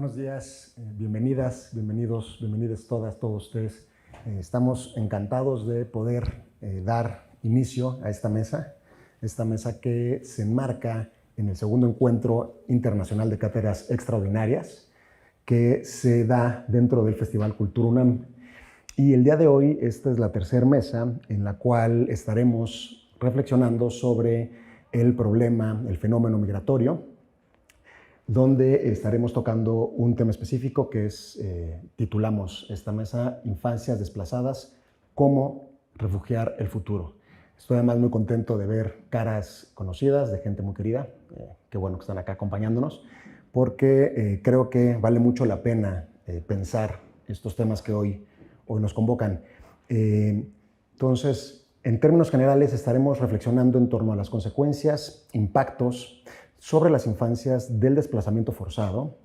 Buenos días, bienvenidas, bienvenidos, bienvenidas todas, todos ustedes. Estamos encantados de poder dar inicio a esta mesa que se enmarca en el segundo encuentro internacional de cátedras extraordinarias que se da dentro del Festival Cultura UNAM. Y el día de hoy, esta es la tercera mesa en la cual estaremos reflexionando sobre el problema, el fenómeno migratorio, donde estaremos tocando un tema específico que es, titulamos esta mesa, Infancias desplazadas, cómo refugiar el futuro. Estoy además muy contento de ver caras conocidas, de gente muy querida, qué bueno que están acá acompañándonos, porque creo que vale mucho la pena pensar estos temas que hoy nos convocan. Entonces, en términos generales, estaremos reflexionando en torno a las consecuencias, impactos sobre las infancias del desplazamiento forzado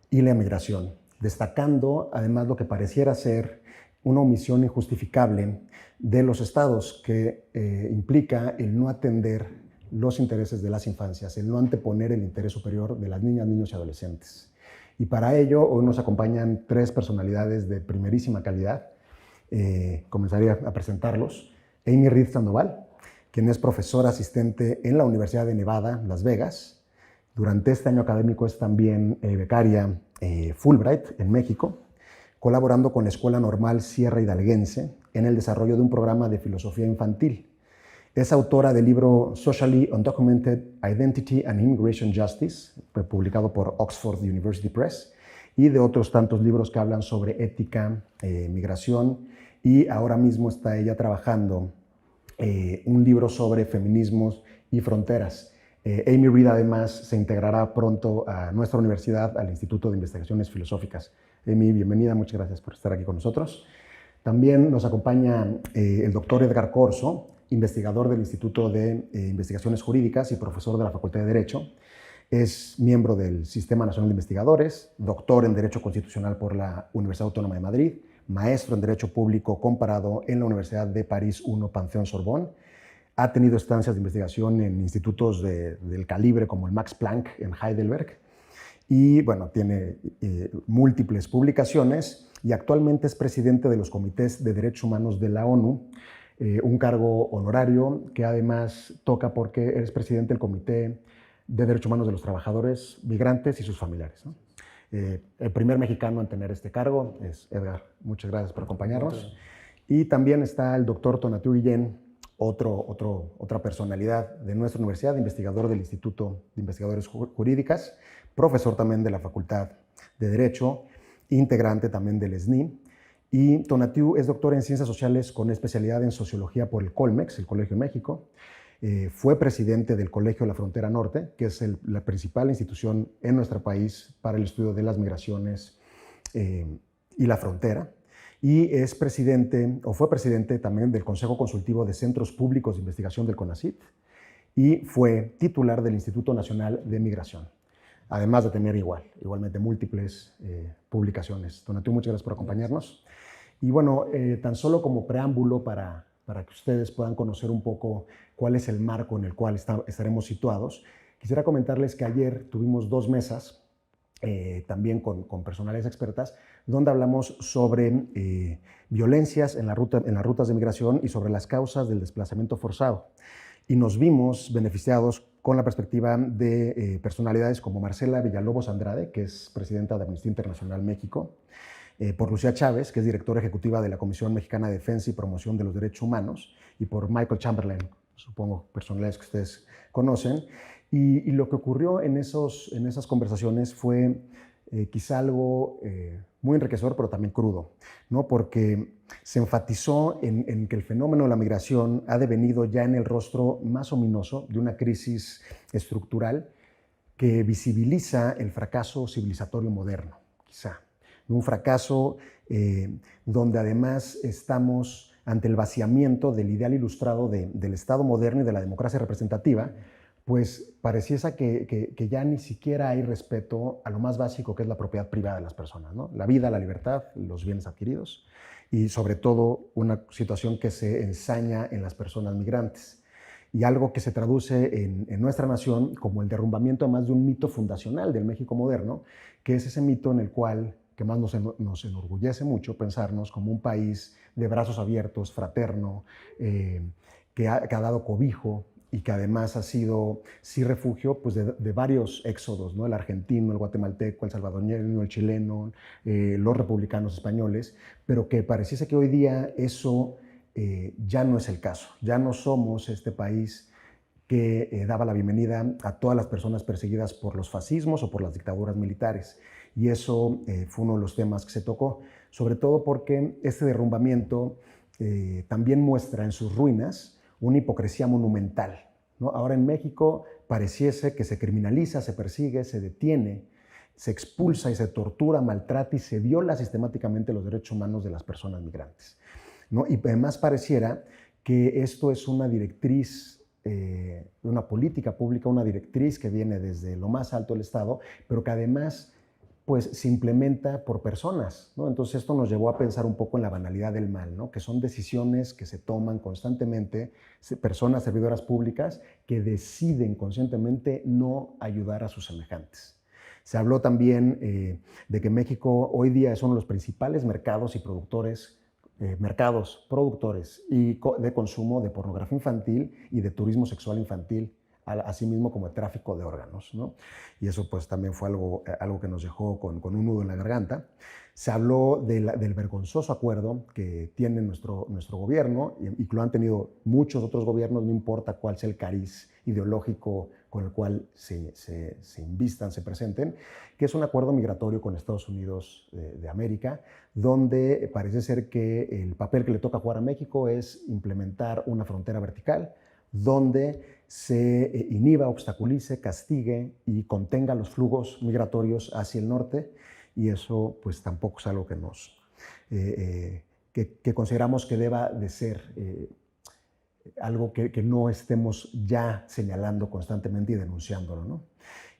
y la migración, destacando además lo que pareciera ser una omisión injustificable de los estados que implica el no atender los intereses de las infancias, el no anteponer el interés superior de las niñas, niños y adolescentes. Y para ello, hoy nos acompañan tres personalidades de primerísima calidad. Comenzaría a presentarlos. Amy Reed Sandoval, quien es profesora asistente en la Universidad de Nevada, Las Vegas. Durante este año académico es también becaria Fulbright en México, colaborando con la Escuela Normal Sierra Hidalguense en el desarrollo de un programa de filosofía infantil. Es autora del libro Socially Undocumented Identity and Immigration Justice, publicado por Oxford University Press, y de otros tantos libros que hablan sobre ética, migración, y ahora mismo está ella trabajando un libro sobre feminismos y fronteras. Amy Reed además se integrará pronto a nuestra universidad, al Instituto de Investigaciones Filosóficas. Amy, bienvenida, muchas gracias por estar aquí con nosotros. También nos acompaña el doctor Edgar Corzo, investigador del Instituto de Investigaciones Jurídicas y profesor de la Facultad de Derecho. Es miembro del Sistema Nacional de Investigadores, doctor en Derecho Constitucional por la Universidad Autónoma de Madrid, maestro en Derecho Público comparado en la Universidad de París I Pantheon Sorbonne. Ha tenido estancias de investigación en institutos del calibre como el Max Planck en Heidelberg. Y bueno, tiene múltiples publicaciones y actualmente es presidente de los Comités de Derechos Humanos de la ONU, un cargo honorario que además toca porque es presidente del Comité de Derechos Humanos de los Trabajadores Migrantes y sus familiares, ¿no? El primer mexicano en tener este cargo es Edgar. Muchas gracias por acompañarnos. Y también está el doctor Tonatiuh Guillén, otra personalidad de nuestra universidad, investigador del Instituto de Investigadores Jurídicas, profesor también de la Facultad de Derecho, integrante también del SNI. Y Tonatiuh es doctor en Ciencias Sociales con especialidad en Sociología por el Colmex, el Colegio de México. Fue presidente del Colegio de la Frontera Norte, que es la principal institución en nuestro país para el estudio de las migraciones y la frontera. Y es presidente, o fue presidente también del Consejo Consultivo de Centros Públicos de Investigación del CONACYT y fue titular del Instituto Nacional de Migración, además de tener igualmente múltiples publicaciones. Tonatiuh, muchas gracias por acompañarnos. Y bueno, tan solo como preámbulo para que ustedes puedan conocer un poco cuál es el marco en el cual estaremos situados, quisiera comentarles que ayer tuvimos dos mesas, también con personalidades expertas, donde hablamos sobre violencias en las rutas de migración y sobre las causas del desplazamiento forzado. Y nos vimos beneficiados con la perspectiva de personalidades como Marcela Villalobos Andrade, que es presidenta de Amnistía Internacional México, por Lucía Chávez, que es directora ejecutiva de la Comisión Mexicana de Defensa y Promoción de los Derechos Humanos, y por Michael Chamberlain, supongo personalidades que ustedes conocen. Y lo que ocurrió en esas conversaciones fue quizá algo muy enriquecedor, pero también crudo, ¿no? Porque se enfatizó en que el fenómeno de la migración ha devenido ya en el rostro más ominoso de una crisis estructural que visibiliza el fracaso civilizatorio moderno, quizá. Un fracaso donde además estamos ante el vaciamiento del ideal ilustrado del Estado moderno y de la democracia representativa, pues pareciese que ya ni siquiera hay respeto a lo más básico que es la propiedad privada de las personas, ¿no? La vida, la libertad, los bienes adquiridos y sobre todo una situación que se ensaña en las personas migrantes. y algo que se traduce en nuestra nación como el derrumbamiento además de un mito fundacional del México moderno, que es ese mito en el cual, que más nos enorgullece mucho pensarnos como un país de brazos abiertos, fraterno, que ha dado cobijo y que además ha sido, sí, refugio pues de varios éxodos, ¿no? El argentino, el guatemalteco, el salvadoreño, el chileno, los republicanos españoles, pero que pareciese que hoy día eso ya no es el caso. Ya no somos este país que daba la bienvenida a todas las personas perseguidas por los fascismos o por las dictaduras militares. Y eso fue uno de los temas que se tocó, sobre todo porque este derrumbamiento también muestra en sus ruinas una hipocresía monumental, ¿no? Ahora en México pareciese que se criminaliza, se persigue, se detiene, se expulsa y se tortura, maltrata y se viola sistemáticamente los derechos humanos de las personas migrantes, ¿no? Y además pareciera que esto es una directriz, una política pública, una directriz que viene desde lo más alto del Estado, pero que además pues se implementa por personas, ¿no? Entonces esto nos llevó a pensar un poco en la banalidad del mal, ¿no? Que son decisiones que se toman constantemente, personas servidoras públicas que deciden conscientemente no ayudar a sus semejantes. Se habló también de que México hoy día es uno de los principales mercados y productores y de consumo de pornografía infantil y de turismo sexual infantil, así mismo como de tráfico de órganos, ¿no? Y eso pues también fue algo que nos dejó con un nudo en la garganta. Se habló del vergonzoso acuerdo que tiene nuestro gobierno y que lo han tenido muchos otros gobiernos, no importa cuál sea el cariz ideológico con el cual se invistan, se presenten, que es un acuerdo migratorio con Estados Unidos de América, donde parece ser que el papel que le toca jugar a México es implementar una frontera vertical, donde se inhiba, obstaculice, castigue y contenga los flujos migratorios hacia el norte, y eso pues tampoco es algo que consideramos que deba de ser algo que no estemos ya señalando constantemente y denunciándolo, ¿no?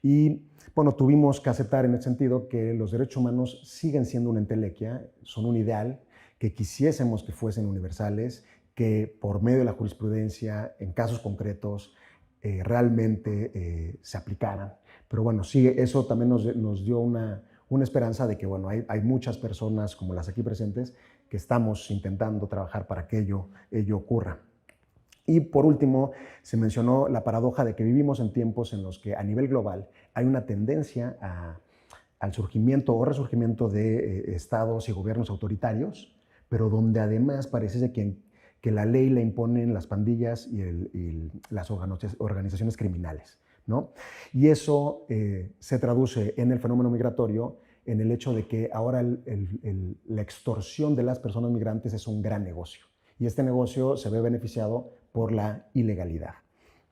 Y bueno, tuvimos que aceptar en ese sentido que los derechos humanos siguen siendo una entelequia, son un ideal, que quisiésemos que fuesen universales, que por medio de la jurisprudencia, en casos concretos, realmente se aplicaran. Pero bueno, sí, eso también nos dio una esperanza de que bueno, hay muchas personas como las aquí presentes que estamos intentando trabajar para que ello ocurra. Y por último, se mencionó la paradoja de que vivimos en tiempos en los que a nivel global hay una tendencia al surgimiento o resurgimiento de estados y gobiernos autoritarios, pero donde además parece que la ley la imponen las pandillas y las organizaciones criminales, ¿no? Y eso se traduce en el fenómeno migratorio en el hecho de que ahora la extorsión de las personas migrantes es un gran negocio. Y este negocio se ve beneficiado por la ilegalidad,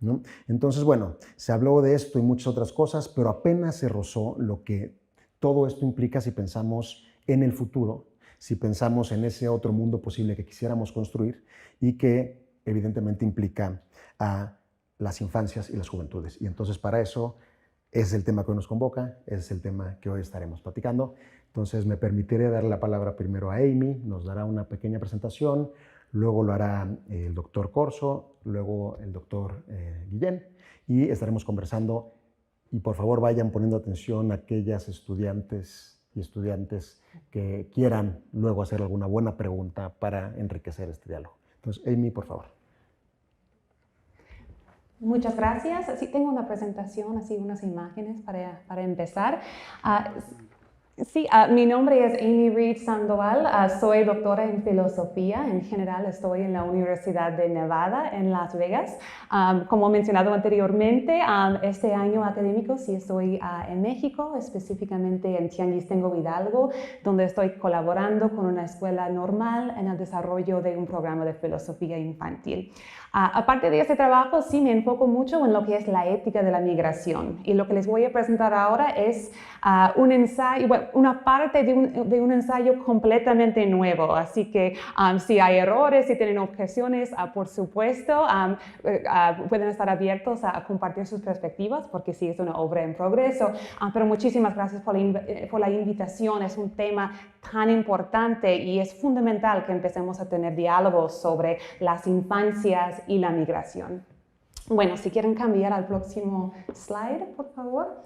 ¿no? Entonces, bueno, se habló de esto y muchas otras cosas, pero apenas se rozó lo que todo esto implica si pensamos en el futuro, si pensamos en ese otro mundo posible que quisiéramos construir y que evidentemente implica a las infancias y las juventudes. Y entonces para eso es el tema que hoy nos convoca, es el tema que hoy estaremos platicando. Entonces me permitiré dar la palabra primero a Amy, nos dará una pequeña presentación, luego lo hará el doctor Corso, luego el doctor Guillén, y estaremos conversando. Y por favor vayan poniendo atención a aquellas estudiantes y estudiantes que quieran luego hacer alguna buena pregunta para enriquecer este diálogo. Entonces, Amy, por favor. Muchas gracias. Así tengo una presentación, así unas imágenes para empezar. Sí, mi nombre es Amy Reed Sandoval, soy doctora en filosofía. En general estoy en la Universidad de Nevada en Las Vegas. Como mencionado anteriormente, este año académico sí estoy en México, específicamente en Tianguistengo, Hidalgo, donde estoy colaborando con una escuela normal en el desarrollo de un programa de filosofía infantil. Aparte de este trabajo, sí me enfoco mucho en lo que es la ética de la migración, y lo que les voy a presentar ahora es un ensayo, bueno, una parte de un ensayo completamente nuevo, así que si hay errores, si tienen objeciones, por supuesto, pueden estar abiertos a compartir sus perspectivas, porque sí es una obra en progreso, pero muchísimas gracias por la invitación. Es un tema tan importante y es fundamental que empecemos a tener diálogos sobre las infancias y la migración. Bueno, si quieren cambiar al próximo slide, por favor.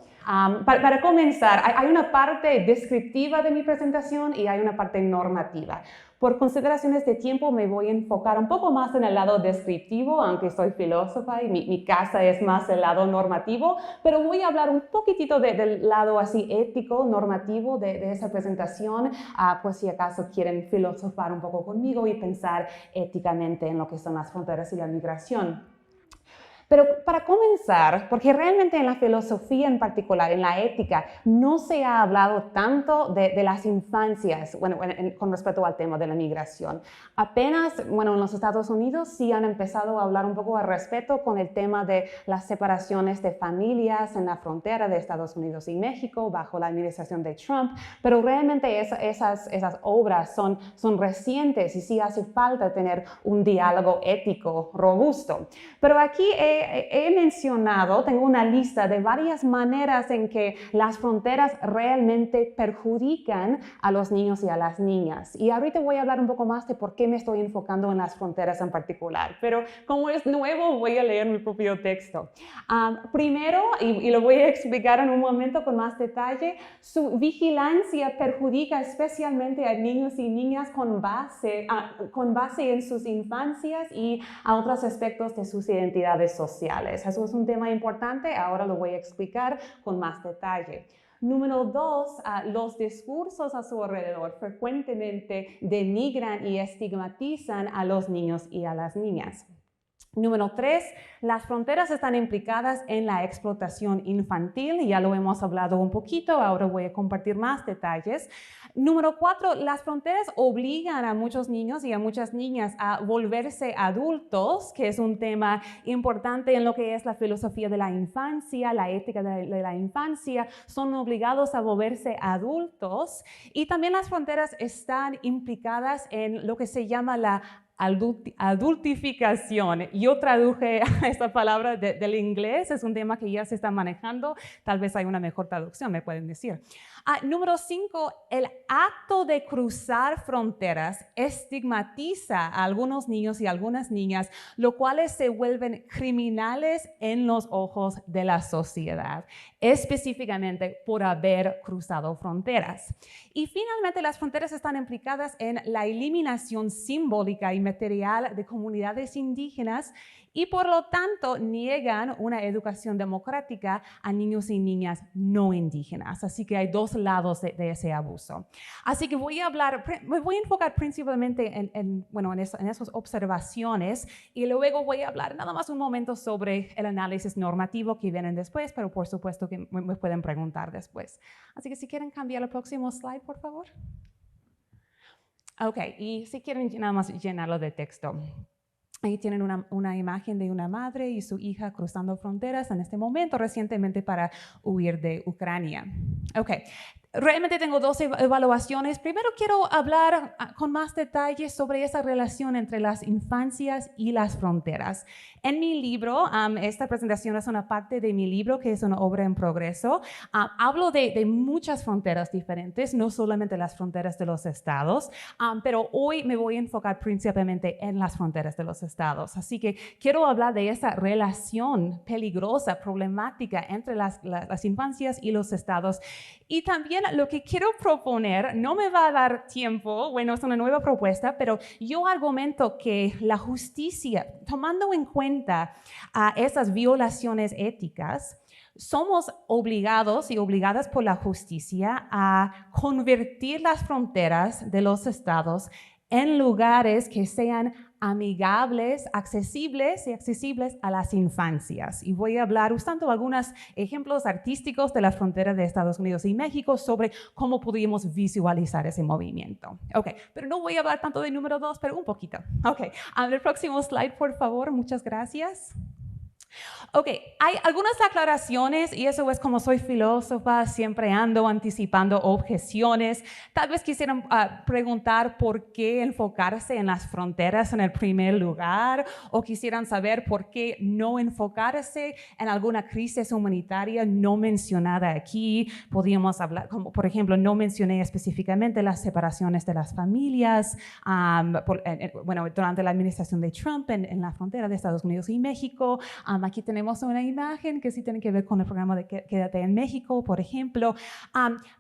Para comenzar, hay una parte descriptiva de mi presentación y hay una parte normativa. Por consideraciones de tiempo me voy a enfocar un poco más en el lado descriptivo, aunque soy filósofa y mi casa es más el lado normativo, pero voy a hablar un poquitito del lado así ético, normativo de esa presentación, pues si acaso quieren filosofar un poco conmigo y pensar éticamente en lo que son las fronteras y la migración. Pero para comenzar, porque realmente en la filosofía en particular, en la ética, no se ha hablado tanto de las infancias, con respecto al tema de la migración. Apenas, en los Estados Unidos sí han empezado a hablar un poco al respecto con el tema de las separaciones de familias en la frontera de Estados Unidos y México bajo la administración de Trump, pero realmente esas obras son recientes y sí hace falta tener un diálogo ético robusto. Pero aquí he mencionado, tengo una lista de varias maneras en que las fronteras realmente perjudican a los niños y a las niñas. Y ahorita voy a hablar un poco más de por qué me estoy enfocando en las fronteras en particular. Pero como es nuevo, voy a leer mi propio texto. Primero, y lo voy a explicar en un momento con más detalle, su vigilancia perjudica especialmente a niños y niñas con base en sus infancias y a otros aspectos de sus identidades sociales. Eso es un tema importante, ahora lo voy a explicar con más detalle. Número 2, los discursos a su alrededor frecuentemente denigran y estigmatizan a los niños y a las niñas. Número 3, las fronteras están implicadas en la explotación infantil, ya lo hemos hablado un poquito, ahora voy a compartir más detalles. Número 4, las fronteras obligan a muchos niños y a muchas niñas a volverse adultos, que es un tema importante en lo que es la filosofía de la infancia, la ética de la infancia, son obligados a volverse adultos. Y también las fronteras están implicadas en lo que se llama la adultificación. Yo traduje esta palabra del inglés, es un tema que ya se está manejando, tal vez hay una mejor traducción, me pueden decir. Número 5, el acto de cruzar fronteras estigmatiza a algunos niños y algunas niñas, lo cuales se vuelven criminales en los ojos de la sociedad, específicamente por haber cruzado fronteras. Y finalmente, las fronteras están implicadas en la eliminación simbólica y material de comunidades indígenas y por lo tanto niegan una educación democrática a niños y niñas no indígenas. Así que hay dos lados de ese abuso. Así que me voy a enfocar principalmente en esas observaciones y luego voy a hablar nada más un momento sobre el análisis normativo que vienen después, pero por supuesto que me pueden preguntar después. Así que si quieren cambiar el próximo slide, por favor. Ok, y si quieren nada más llenarlo de texto. Ahí tienen una imagen de una madre y su hija cruzando fronteras en este momento recientemente para huir de Ucrania. Ok, realmente tengo dos evaluaciones. Primero quiero hablar con más detalles sobre esa relación entre las infancias y las fronteras. En mi libro, esta presentación es una parte de mi libro que es una obra en progreso. Hablo de muchas fronteras diferentes, no solamente las fronteras de los estados, pero hoy me voy a enfocar principalmente en las fronteras de los estados. Así que quiero hablar de esa relación peligrosa, problemática entre las infancias y los estados. Y también lo que quiero proponer, no me va a dar tiempo, es una nueva propuesta, pero yo argumento que la justicia, tomando en cuenta esas violaciones éticas, somos obligados y obligadas por la justicia a convertir las fronteras de los estados en lugares que sean amigables, accesibles a las infancias. Y voy a hablar usando algunos ejemplos artísticos de la frontera de Estados Unidos y México sobre cómo podríamos visualizar ese movimiento. Ok, pero no voy a hablar tanto de número 2, pero un poquito. Ok, el próximo slide, por favor. Muchas gracias. Ok, hay algunas aclaraciones y eso es como soy filósofa, siempre ando anticipando objeciones. Tal vez quisieran preguntar por qué enfocarse en las fronteras en el primer lugar o quisieran saber por qué no enfocarse en alguna crisis humanitaria no mencionada aquí. Podríamos hablar, como por ejemplo, no mencioné específicamente las separaciones de las familias durante la administración de Trump en la frontera de Estados Unidos y México. Aquí tenemos una imagen que sí tiene que ver con el programa de Quédate en México, por ejemplo.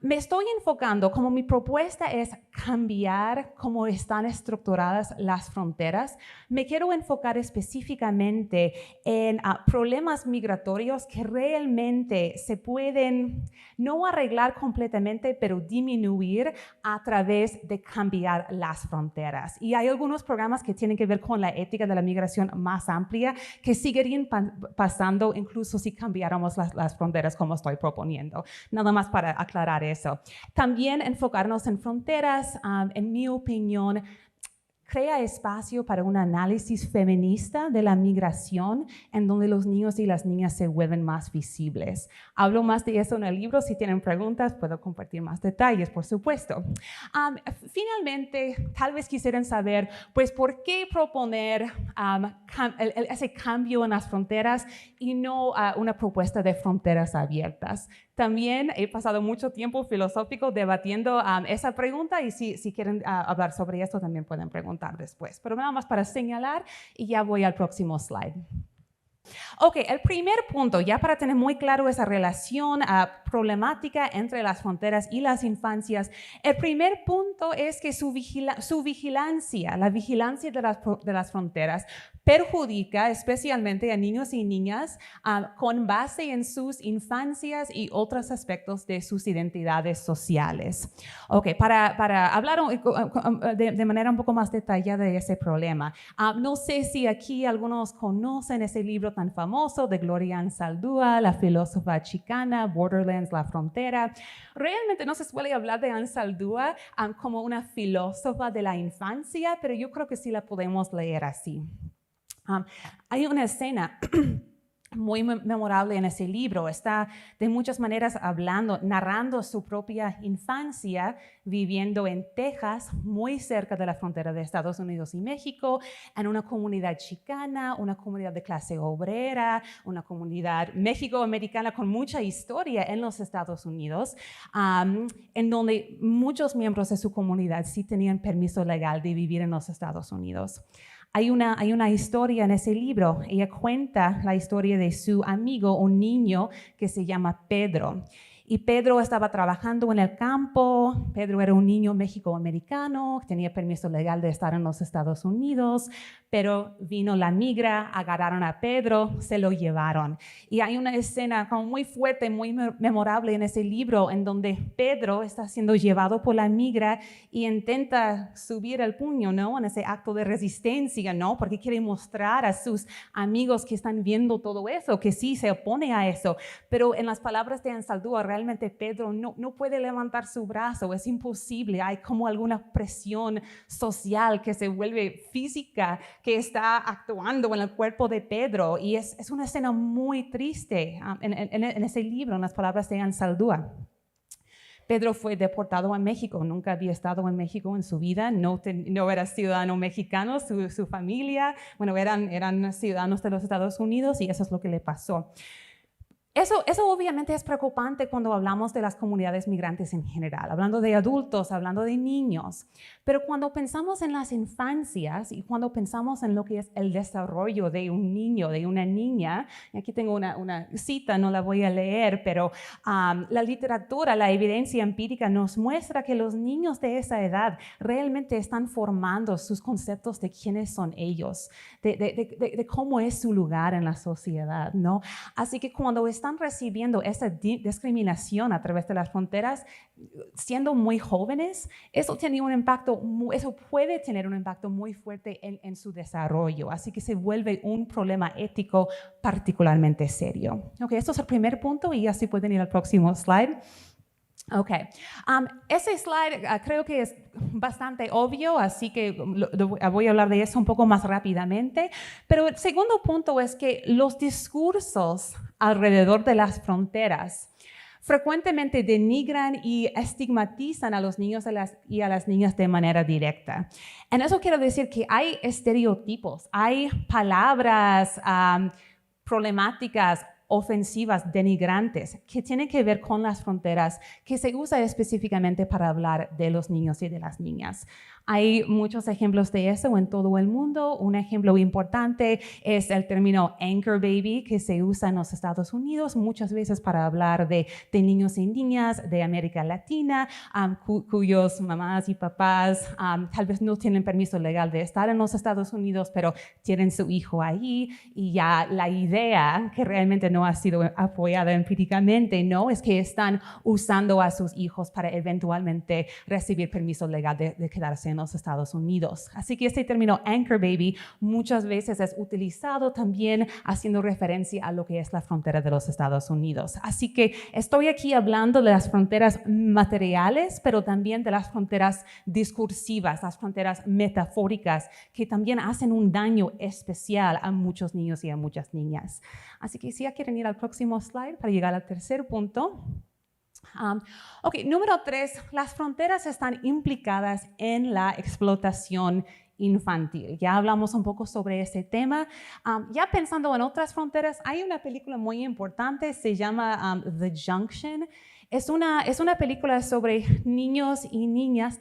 Me estoy enfocando, como mi propuesta es cambiar cómo están estructuradas las fronteras, me quiero enfocar específicamente en problemas migratorios que realmente se pueden no arreglar completamente, pero disminuir a través de cambiar las fronteras. Y hay algunos programas que tienen que ver con la ética de la migración más amplia que seguirían pasando incluso si cambiáramos las fronteras como estoy proponiendo. Nada más para aclarar eso. También enfocarnos en fronteras, en mi opinión, crea espacio para un análisis feminista de la migración en donde los niños y las niñas se vuelven más visibles. Hablo más de eso en el libro. Si tienen preguntas, puedo compartir más detalles, por supuesto. Finalmente, tal vez quisieran saber, pues, ¿por qué proponer ese cambio en las fronteras y no una propuesta de fronteras abiertas? También he pasado mucho tiempo filosófico debatiendo esa pregunta y si quieren hablar sobre esto también pueden preguntar después. Pero nada más para señalar y ya voy al próximo slide. Ok, el primer punto, ya para tener muy claro esa relación problemática entre las fronteras y las infancias, el primer punto es que su vigilancia, la vigilancia de las fronteras, perjudica especialmente a niños y niñas con base en sus infancias y otros aspectos de sus identidades sociales. Ok, para hablar de manera un poco más detallada de ese problema, no sé si aquí algunos conocen ese libro tan famoso de Gloria Anzaldúa, la filósofa chicana, Borderlands, la frontera. Realmente no se suele hablar de Anzaldúa como una filósofa de la infancia, pero yo creo que sí la podemos leer así. Hay una escena muy memorable en ese libro. Está de muchas maneras narrando su propia infancia viviendo en Texas, muy cerca de la frontera de Estados Unidos y México, en una comunidad chicana, una comunidad de clase obrera, una comunidad mexicoamericana con mucha historia en los Estados Unidos, en donde muchos miembros de su comunidad sí tenían permiso legal de vivir en los Estados Unidos. Hay una historia en ese libro. Ella cuenta la historia de su amigo, un niño que se llama Pedro. Y Pedro estaba trabajando en el campo. Pedro era un niño mexicoamericano, tenía permiso legal de estar en los Estados Unidos, pero vino la migra, agarraron a Pedro, se lo llevaron. Y hay una escena como muy fuerte, muy memorable en ese libro, en donde Pedro está siendo llevado por la migra y intenta subir el puño, ¿no? En ese acto de resistencia, ¿no? Porque quiere mostrar a sus amigos que están viendo todo eso, que sí se opone a eso. Pero en las palabras de Anzaldúa, realmente Pedro no puede levantar su brazo, es imposible. Hay como alguna presión social que se vuelve física, que está actuando en el cuerpo de Pedro, y es una escena muy triste en ese libro, en las palabras de Anzaldúa. Pedro fue deportado a México, nunca había estado en México en su vida, no era ciudadano mexicano, su familia, bueno, eran ciudadanos de los Estados Unidos, y eso es lo que le pasó. Eso obviamente es preocupante cuando hablamos de las comunidades migrantes en general, hablando de adultos, hablando de niños. Pero cuando pensamos en las infancias y cuando pensamos en lo que es el desarrollo de un niño, de una niña, y aquí tengo una cita, no la voy a leer, pero la literatura, la evidencia empírica nos muestra que los niños de esa edad realmente están formando sus conceptos de quiénes son ellos, de cómo es su lugar en la sociedad, ¿no? Así que cuando están recibiendo esa discriminación a través de las fronteras, siendo muy jóvenes, eso puede tener un impacto muy fuerte en su desarrollo. Así que se vuelve un problema ético particularmente serio. Okay, esto es el primer punto y así pueden ir al próximo slide. Ok, ese slide creo que es bastante obvio, así que voy a hablar de eso un poco más rápidamente. Pero el segundo punto es que los discursos alrededor de las fronteras frecuentemente denigran y estigmatizan a los niños y a las niñas de manera directa. En eso quiero decir que hay estereotipos, hay palabras problemáticas, ofensivas, denigrantes, que tienen que ver con las fronteras, que se usa específicamente para hablar de los niños y de las niñas. Hay muchos ejemplos de eso en todo el mundo. Un ejemplo importante es el término anchor baby, que se usa en los Estados Unidos muchas veces para hablar de niños y niñas de América Latina, cuyos mamás y papás tal vez no tienen permiso legal de estar en los Estados Unidos, pero tienen su hijo ahí, y ya la idea, que realmente no ha sido apoyada empíricamente, ¿no?, es que están usando a sus hijos para eventualmente recibir permiso legal de quedarse en los Estados Unidos. Así que este término anchor baby muchas veces es utilizado también haciendo referencia a lo que es la frontera de los Estados Unidos. Así que estoy aquí hablando de las fronteras materiales, pero también de las fronteras discursivas, las fronteras metafóricas, que también hacen un daño especial a muchos niños y a muchas niñas. Así que si ya quieren ir al próximo slide para llegar al tercer punto. Número 3, las fronteras están implicadas en la explotación infantil. Ya hablamos un poco sobre ese tema. Ya pensando en otras fronteras, hay una película muy importante, se llama The Junction. Es una película sobre niños y niñas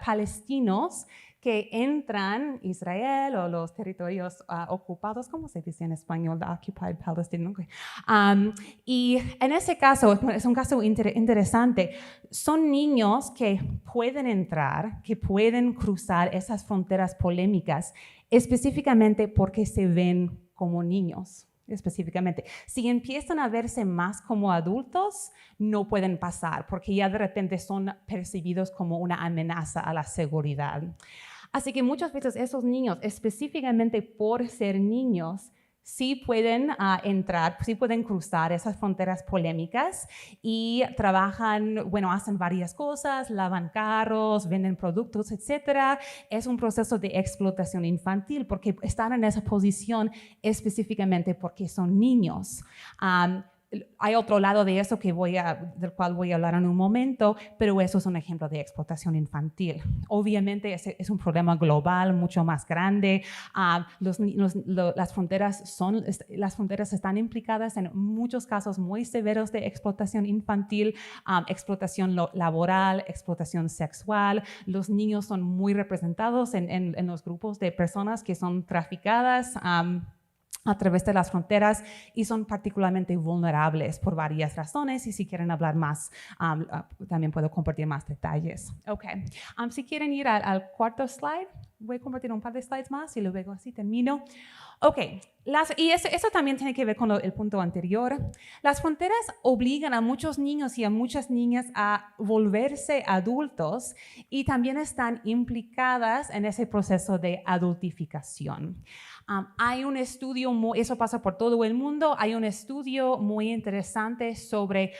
palestinos que entran a Israel o los territorios ocupados, ¿cómo se dice en español? The Occupied Palestine. Okay. Y en ese caso, es un caso interesante, son niños que pueden entrar, que pueden cruzar esas fronteras polémicas, específicamente porque se ven como niños. Específicamente, si empiezan a verse más como adultos, no pueden pasar porque ya de repente son percibidos como una amenaza a la seguridad. Así que muchas veces esos niños, específicamente por ser niños, sí pueden entrar, sí pueden cruzar esas fronteras polémicas y trabajan, hacen varias cosas, lavan carros, venden productos, etc. Es un proceso de explotación infantil porque están en esa posición específicamente porque son niños. Hay otro lado de eso del cual voy a hablar en un momento, pero eso es un ejemplo de explotación infantil. Obviamente es un problema global, mucho más grande. Las fronteras están implicadas en muchos casos muy severos de explotación infantil, explotación laboral, explotación sexual. Los niños son muy representados en los grupos de personas que son traficadas a través de las fronteras y son particularmente vulnerables por varias razones, y si quieren hablar más, también puedo compartir más detalles. Si quieren ir al cuarto slide, voy a compartir un par de slides más y luego así termino. Y eso también tiene que ver con el punto anterior. Las fronteras obligan a muchos niños y a muchas niñas a volverse adultos y también están implicadas en ese proceso de adultificación. Hay un estudio, eso pasa por todo el mundo, hay un estudio muy interesante sobre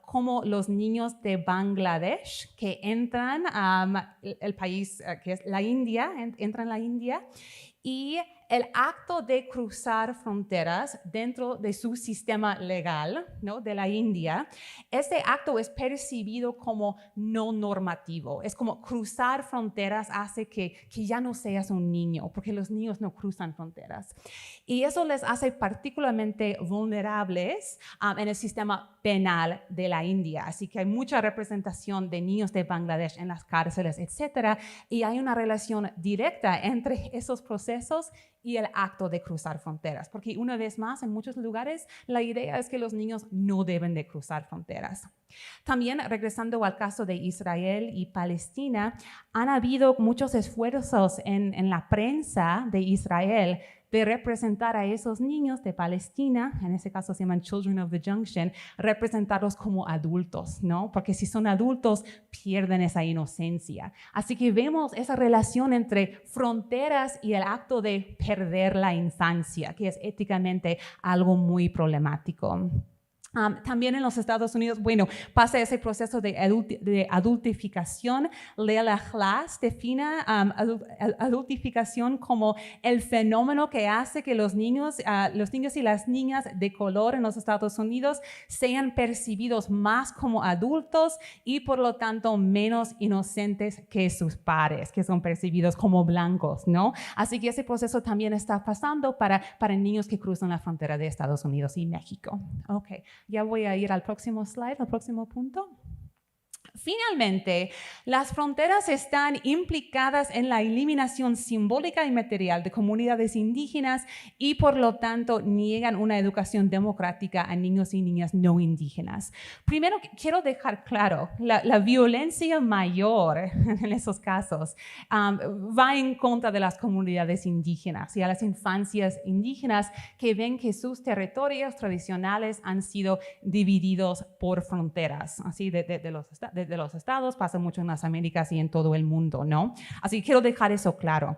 cómo los niños de Bangladesh que entran el país que es la India, entran a la India, y el acto de cruzar fronteras dentro de su sistema legal, ¿no?, de la India, ese acto es percibido como no normativo. Es como cruzar fronteras hace que ya no seas un niño, porque los niños no cruzan fronteras. Y eso les hace particularmente vulnerables en el sistema penal de la India. Así que hay mucha representación de niños de Bangladesh en las cárceles, etcétera, y hay una relación directa entre esos procesos y el acto de cruzar fronteras, porque una vez más, en muchos lugares, la idea es que los niños no deben de cruzar fronteras. También, regresando al caso de Israel y Palestina, han habido muchos esfuerzos en la prensa de Israel de representar a esos niños de Palestina, en ese caso se llaman Children of the Junction, representarlos como adultos, ¿no? Porque si son adultos, pierden esa inocencia. Así que vemos esa relación entre fronteras y el acto de perder la infancia, que es éticamente algo muy problemático. También en los Estados Unidos, pasa ese proceso de adultificación. Leila Glass define adultificación como el fenómeno que hace que los niños y las niñas de color en los Estados Unidos sean percibidos más como adultos y por lo tanto menos inocentes que sus pares, que son percibidos como blancos, ¿no? Así que ese proceso también está pasando para niños que cruzan la frontera de Estados Unidos y México. Ya voy a ir al próximo slide, al próximo punto. Finalmente, las fronteras están implicadas en la eliminación simbólica y material de comunidades indígenas y, por lo tanto, niegan una educación democrática a niños y niñas no indígenas. Primero, quiero dejar claro, la violencia mayor en esos casos va en contra de las comunidades indígenas y a las infancias indígenas que ven que sus territorios tradicionales han sido divididos por fronteras, así de los estados, pasa mucho en las Américas y en todo el mundo, ¿no? Así que quiero dejar eso claro.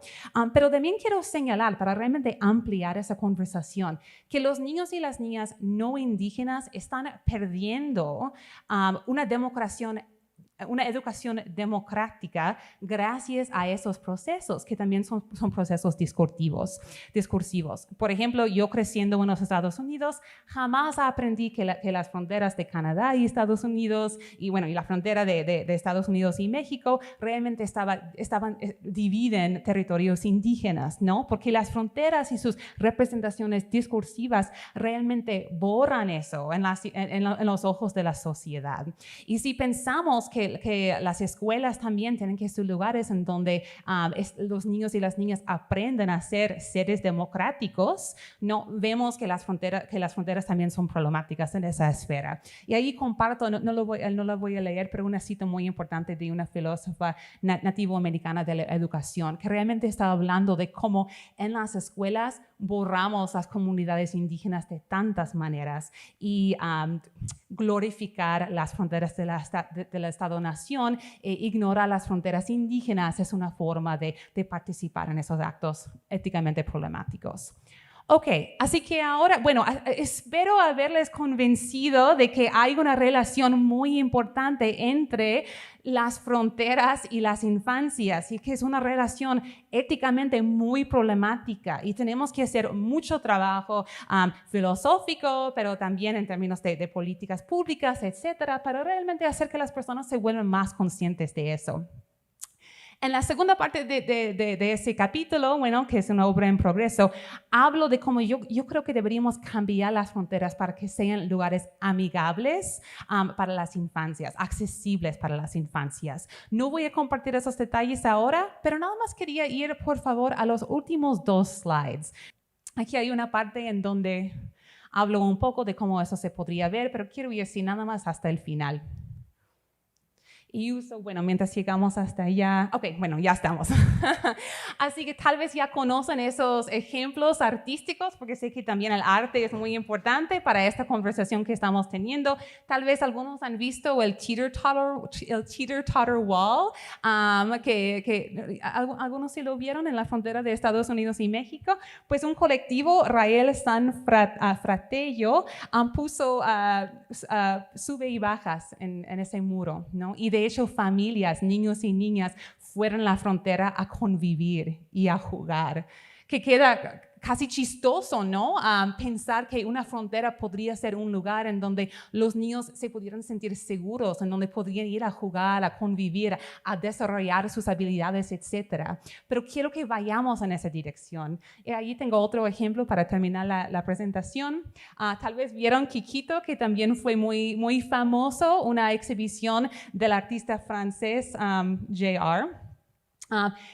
Pero también quiero señalar, para realmente ampliar esa conversación, que los niños y las niñas no indígenas están perdiendo una educación democrática gracias a esos procesos que también son procesos discursivos. Por ejemplo, yo creciendo en los Estados Unidos jamás aprendí que las fronteras de Canadá y Estados Unidos y la frontera de Estados Unidos y México realmente dividen territorios indígenas, ¿no? Porque las fronteras y sus representaciones discursivas realmente borran eso en los ojos de la sociedad. Y si pensamos que las escuelas también tienen que ser lugares en donde los niños y las niñas aprenden a ser seres democráticos, no vemos que las fronteras también son problemáticas en esa esfera. Y ahí comparto, no lo voy a leer, pero una cita muy importante de una filósofa nativoamericana de la educación, que realmente está hablando de cómo en las escuelas borramos las comunidades indígenas de tantas maneras y glorificar las fronteras del Estado-nación e ignorar las fronteras indígenas es una forma de participar en esos actos éticamente problemáticos. Ok, así que ahora, espero haberles convencido de que hay una relación muy importante entre las fronteras y las infancias y que es una relación éticamente muy problemática y tenemos que hacer mucho trabajo filosófico, pero también en términos de políticas públicas, etcétera, para realmente hacer que las personas se vuelvan más conscientes de eso. En la segunda parte de ese capítulo, que es una obra en progreso, hablo de cómo yo creo que deberíamos cambiar las fronteras para que sean lugares amigables para las infancias, accesibles para las infancias. No voy a compartir esos detalles ahora, pero nada más quería ir, por favor, a los últimos 2 slides. Aquí hay una parte en donde hablo un poco de cómo eso se podría ver, pero quiero ir así nada más hasta el final. Y mientras llegamos hasta allá, ya estamos. Así que tal vez ya conocen esos ejemplos artísticos, porque sé que también el arte es muy importante para esta conversación que estamos teniendo. Tal vez algunos han visto el teeter-totter wall, que algunos sí lo vieron en la frontera de Estados Unidos y México. Pues un colectivo, Rael San Fratello, puso sube y bajas en ese muro, ¿no? Y de hecho, familias, niños y niñas fueron a la frontera a convivir y a jugar, que queda casi chistoso, ¿no? Pensar que una frontera podría ser un lugar en donde los niños se pudieran sentir seguros, en donde podrían ir a jugar, a convivir, a desarrollar sus habilidades, etc. Pero quiero que vayamos en esa dirección. Y ahí tengo otro ejemplo para terminar la presentación. Tal vez vieron Kikito, que también fue muy, muy famoso, una exhibición del artista francés J.R.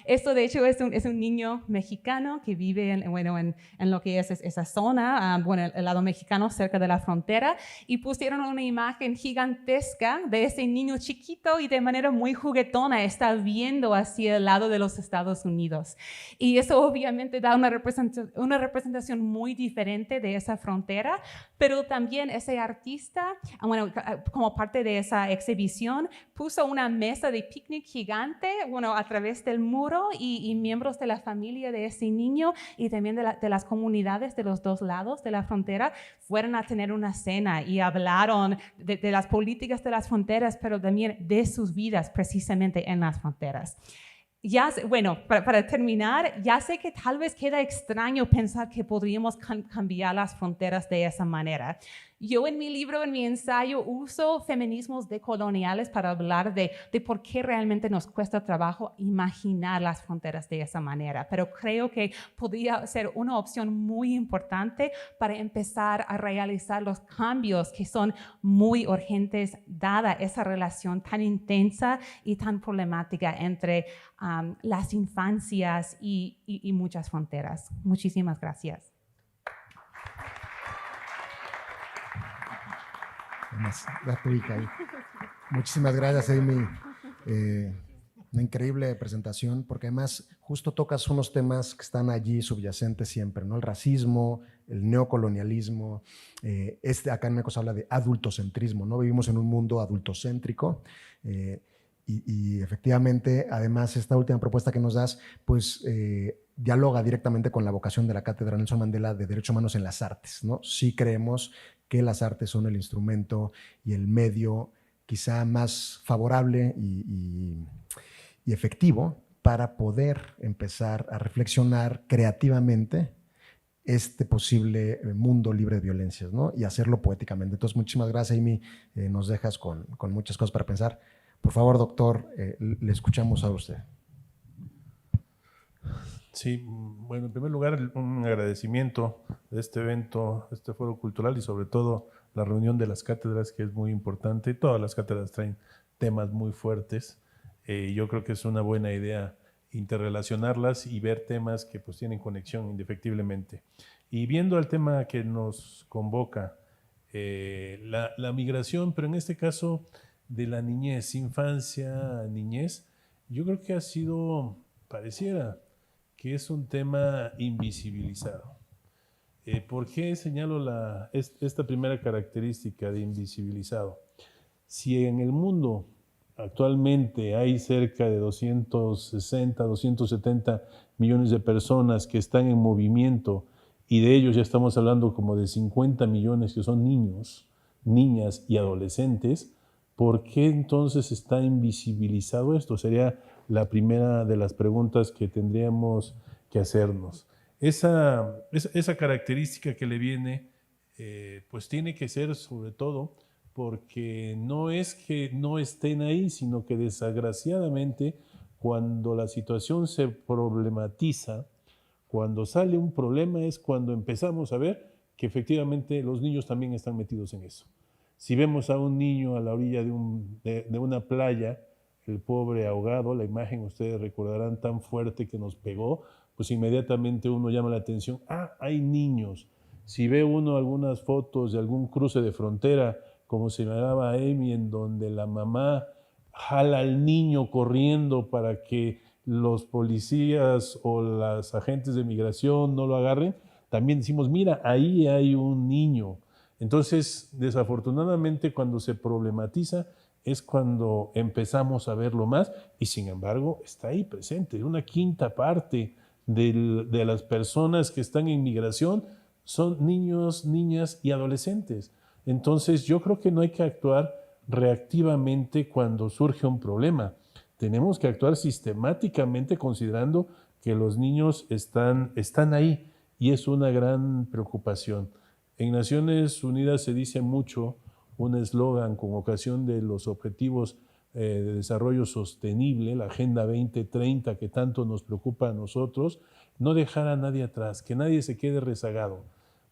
Esto de hecho es un niño mexicano que vive en lo que es esa zona, el lado mexicano cerca de la frontera, y pusieron una imagen gigantesca de ese niño chiquito y de manera muy juguetona está viendo hacia el lado de los Estados Unidos. Y eso obviamente da una representación muy diferente de esa frontera, pero también ese artista, como parte de esa exhibición, puso una mesa de picnic gigante, a través del muro y miembros de la familia de ese niño y también de las comunidades de los 2 lados de la frontera fueron a tener una cena y hablaron de las políticas de las fronteras, pero también de sus vidas precisamente en las fronteras. Para terminar, ya sé que tal vez queda extraño pensar que podríamos cambiar las fronteras de esa manera. Yo en mi libro, en mi ensayo, uso feminismos decoloniales para hablar de por qué realmente nos cuesta trabajo imaginar las fronteras de esa manera. Pero creo que podría ser una opción muy importante para empezar a realizar los cambios que son muy urgentes, dada esa relación tan intensa y tan problemática entre las infancias y muchas fronteras. Muchísimas gracias. Muchísimas gracias, Amy. Una increíble presentación, porque además justo tocas unos temas que están allí subyacentes siempre, ¿no? El racismo, el neocolonialismo. Acá en México se habla de adultocentrismo, ¿no? Vivimos en un mundo adultocéntrico. Y efectivamente, además, esta última propuesta que nos das, pues dialoga directamente con la vocación de la Cátedra Nelson Mandela de Derechos Humanos en las Artes, ¿no? Sí creemos que las artes son el instrumento y el medio quizá más favorable y efectivo para poder empezar a reflexionar creativamente este posible mundo libre de violencias, ¿no? Y hacerlo poéticamente. Entonces, muchísimas gracias, Amy. Nos dejas con muchas cosas para pensar. Por favor, doctor, le escuchamos a usted. Sí, bueno, en primer lugar, un agradecimiento de este evento, este foro cultural y sobre todo la reunión de las cátedras, que es muy importante. Todas las cátedras traen temas muy fuertes. Yo creo que es una buena idea interrelacionarlas y ver temas que pues tienen conexión indefectiblemente. Y viendo el tema que nos convoca, la migración, pero en este caso de la niñez, infancia, niñez, yo creo que ha sido, pareciera que es un tema invisibilizado. ¿Por qué señalo esta primera característica de invisibilizado? Si en el mundo actualmente hay cerca de 260, 270 millones de personas que están en movimiento y de ellos ya estamos hablando como de 50 millones que son niños, niñas y adolescentes, ¿por qué entonces está invisibilizado esto? Sería la primera de las preguntas que tendríamos que hacernos. Esa característica que le viene, pues tiene que ser sobre todo porque no es que no estén ahí, sino que desgraciadamente cuando la situación se problematiza, cuando sale un problema es cuando empezamos a ver que efectivamente los niños también están metidos en eso. Si vemos a un niño a la orilla de una playa, el pobre ahogado, la imagen ustedes recordarán tan fuerte que nos pegó, pues inmediatamente uno llama la atención, hay niños. Si ve uno algunas fotos de algún cruce de frontera, como señalaba Amy, en donde la mamá jala al niño corriendo para que los policías o los agentes de migración no lo agarren, también decimos, mira, ahí hay un niño. Entonces, desafortunadamente, cuando se problematiza es cuando empezamos a verlo más y, sin embargo, está ahí presente. Una quinta parte de las personas que están en migración son niños, niñas y adolescentes. Entonces, yo creo que no hay que actuar reactivamente cuando surge un problema. Tenemos que actuar sistemáticamente considerando que los niños están ahí y es una gran preocupación. En Naciones Unidas se dice mucho un eslogan con ocasión de los Objetivos de Desarrollo Sostenible, la Agenda 2030 que tanto nos preocupa a nosotros, no dejar a nadie atrás, que nadie se quede rezagado.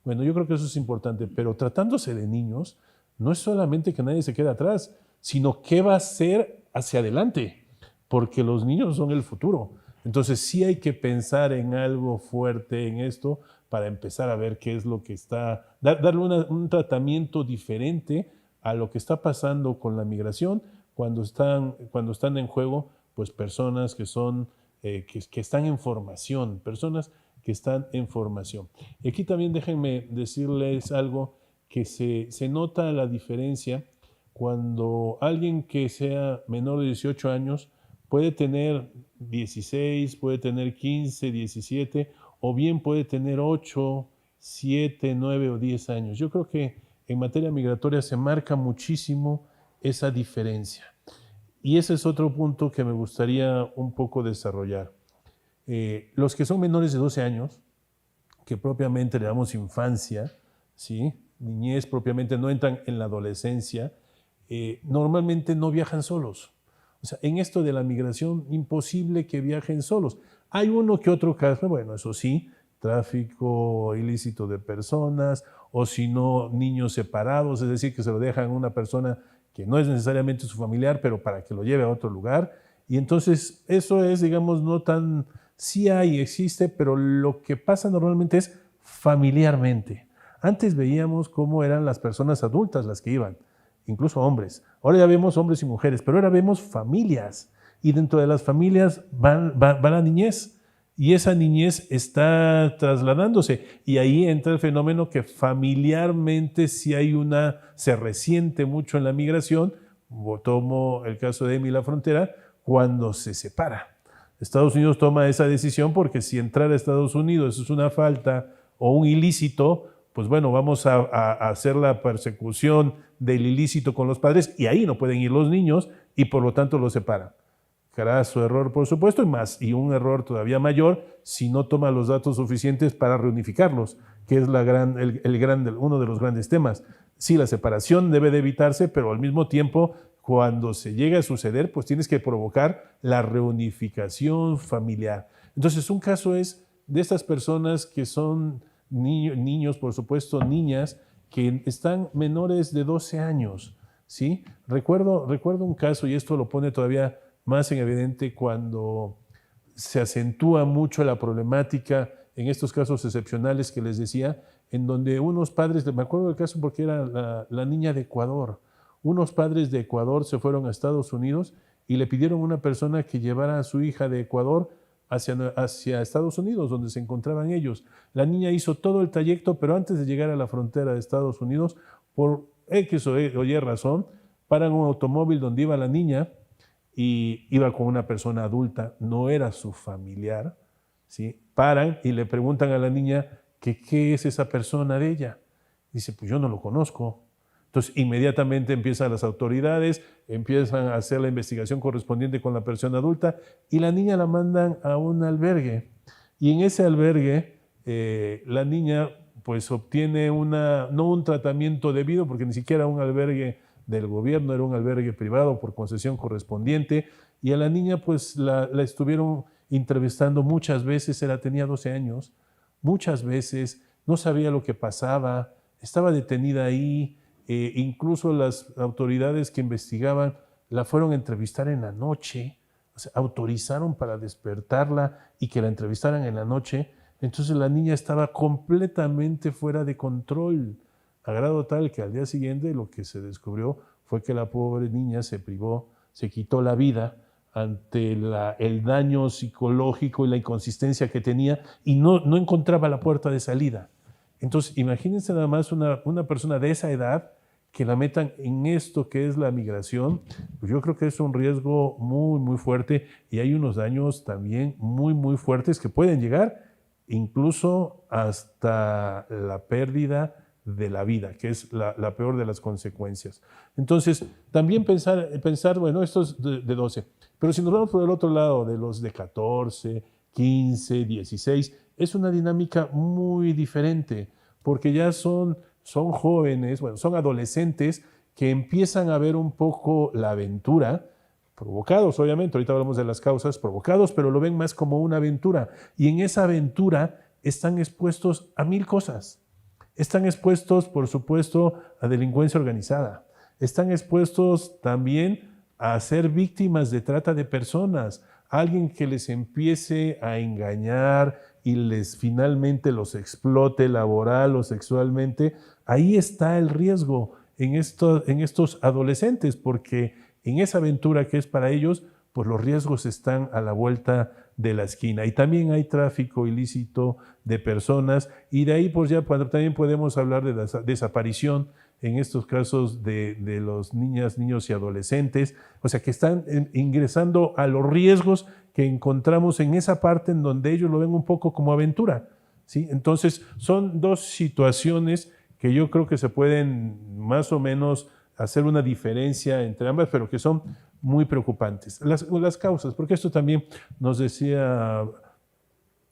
Bueno, yo creo que eso es importante, pero tratándose de niños, no es solamente que nadie se quede atrás, sino qué va a ser hacia adelante, porque los niños son el futuro. Entonces sí hay que pensar en algo fuerte en esto para empezar a ver qué es lo que está, darle un tratamiento diferente a lo que está pasando con la migración cuando están en juego pues personas que están en formación, personas que están en formación. Y aquí también déjenme decirles algo que se nota la diferencia cuando alguien que sea menor de 18 años puede tener 16, puede tener 15, 17, o bien puede tener 8, 7, 9 o 10 años. Yo creo que en materia migratoria se marca muchísimo esa diferencia. Y ese es otro punto que me gustaría un poco desarrollar. Los que son menores de 12 años, que propiamente le damos infancia, ¿sí? niñez propiamente, no entran en la adolescencia, normalmente no viajan solos. O sea, en esto de la migración, imposible que viajen solos. Hay uno que otro caso, bueno, eso sí, tráfico ilícito de personas, o si no, niños separados, es decir, que se lo dejan a una persona que no es necesariamente su familiar, pero para que lo lleve a otro lugar. Y entonces eso es, digamos, no tan... Sí hay, existe, pero lo que pasa normalmente es familiarmente. Antes veíamos cómo eran las personas adultas las que iban, incluso hombres. Ahora ya vemos hombres y mujeres, pero ahora vemos familias. Y dentro de las familias va la niñez. Y esa niñez está trasladándose. Y ahí entra el fenómeno que familiarmente si hay se resiente mucho en la migración. Tomo el caso de Emi La Frontera, cuando se separa. Estados Unidos toma esa decisión porque si entrar a Estados Unidos es una falta o un ilícito, pues bueno, vamos a hacer la persecución del ilícito con los padres y ahí no pueden ir los niños y por lo tanto los separan. Craso error, por supuesto, y un error todavía mayor si no toma los datos suficientes para reunificarlos, que es uno de los grandes temas. Sí, la separación debe de evitarse, pero al mismo tiempo, cuando se llega a suceder, pues tienes que provocar la reunificación familiar. Entonces, un caso es de estas personas que son niños, por supuesto, niñas, que están menores de 12 años, ¿sí? Recuerdo un caso, y esto lo pone todavía más en evidente cuando se acentúa mucho la problemática en estos casos excepcionales que les decía, en donde unos padres, me acuerdo del caso porque era la niña de Ecuador, unos padres de Ecuador se fueron a Estados Unidos y le pidieron a una persona que llevara a su hija de Ecuador hacia Estados Unidos, donde se encontraban ellos. La niña hizo todo el trayecto, pero antes de llegar a la frontera de Estados Unidos, por X o Y razón, paran un automóvil donde iba la niña, y iba con una persona adulta, no era su familiar, ¿sí? Paran y le preguntan a la niña que qué es esa persona de ella. Dice, pues yo no lo conozco. Entonces, inmediatamente empiezan las autoridades, empiezan a hacer la investigación correspondiente con la persona adulta y la niña la mandan a un albergue. Y en ese albergue, la niña pues obtiene no un tratamiento debido, porque ni siquiera un albergue del gobierno, era un albergue privado por concesión correspondiente, y a la niña pues la estuvieron entrevistando muchas veces, tenía 12 años, muchas veces, no sabía lo que pasaba, estaba detenida ahí, incluso las autoridades que investigaban la fueron a entrevistar en la noche, o sea, autorizaron para despertarla y que la entrevistaran en la noche, entonces la niña estaba completamente fuera de control, a grado tal que al día siguiente lo que se descubrió fue que la pobre niña se quitó la vida ante el daño psicológico y la inconsistencia que tenía y no encontraba la puerta de salida. Entonces, imagínense nada más una persona de esa edad que la metan en esto que es la migración, pues yo creo que es un riesgo muy, muy fuerte y hay unos daños también muy, muy fuertes que pueden llegar incluso hasta la pérdida de la vida, que es la peor de las consecuencias. Entonces, también pensar bueno, esto es de 12, pero si nos vamos por el otro lado, de los de 14, 15, 16, es una dinámica muy diferente, porque ya son jóvenes, bueno, son adolescentes que empiezan a ver un poco la aventura, provocados obviamente, ahorita hablamos de las causas, provocados, pero lo ven más como una aventura, y en esa aventura están expuestos a 1000 cosas. Están expuestos, por supuesto, a delincuencia organizada. Están expuestos también a ser víctimas de trata de personas. Alguien que les empiece a engañar y finalmente los explote laboral o sexualmente. Ahí está el riesgo en estos adolescentes, porque en esa aventura que es para ellos, pues los riesgos están a la vuelta de la esquina. Y también hay tráfico ilícito de personas y de ahí pues ya también podemos hablar de la desaparición en estos casos de los niños y adolescentes, o sea que están ingresando a los riesgos que encontramos en esa parte en donde ellos lo ven un poco como aventura, ¿sí? Entonces son dos situaciones que yo creo que se pueden más o menos hacer una diferencia entre ambas, pero que son muy preocupantes. Las causas, porque esto también nos decía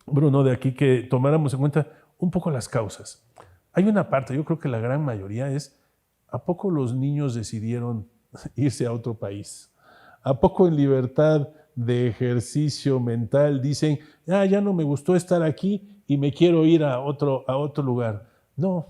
Bruno de aquí, que tomáramos en cuenta un poco las causas. Hay una parte, yo creo que la gran mayoría es, ¿a poco los niños decidieron irse a otro país? ¿A poco en libertad de ejercicio mental dicen, ya no me gustó estar aquí y me quiero ir a otro lugar? No,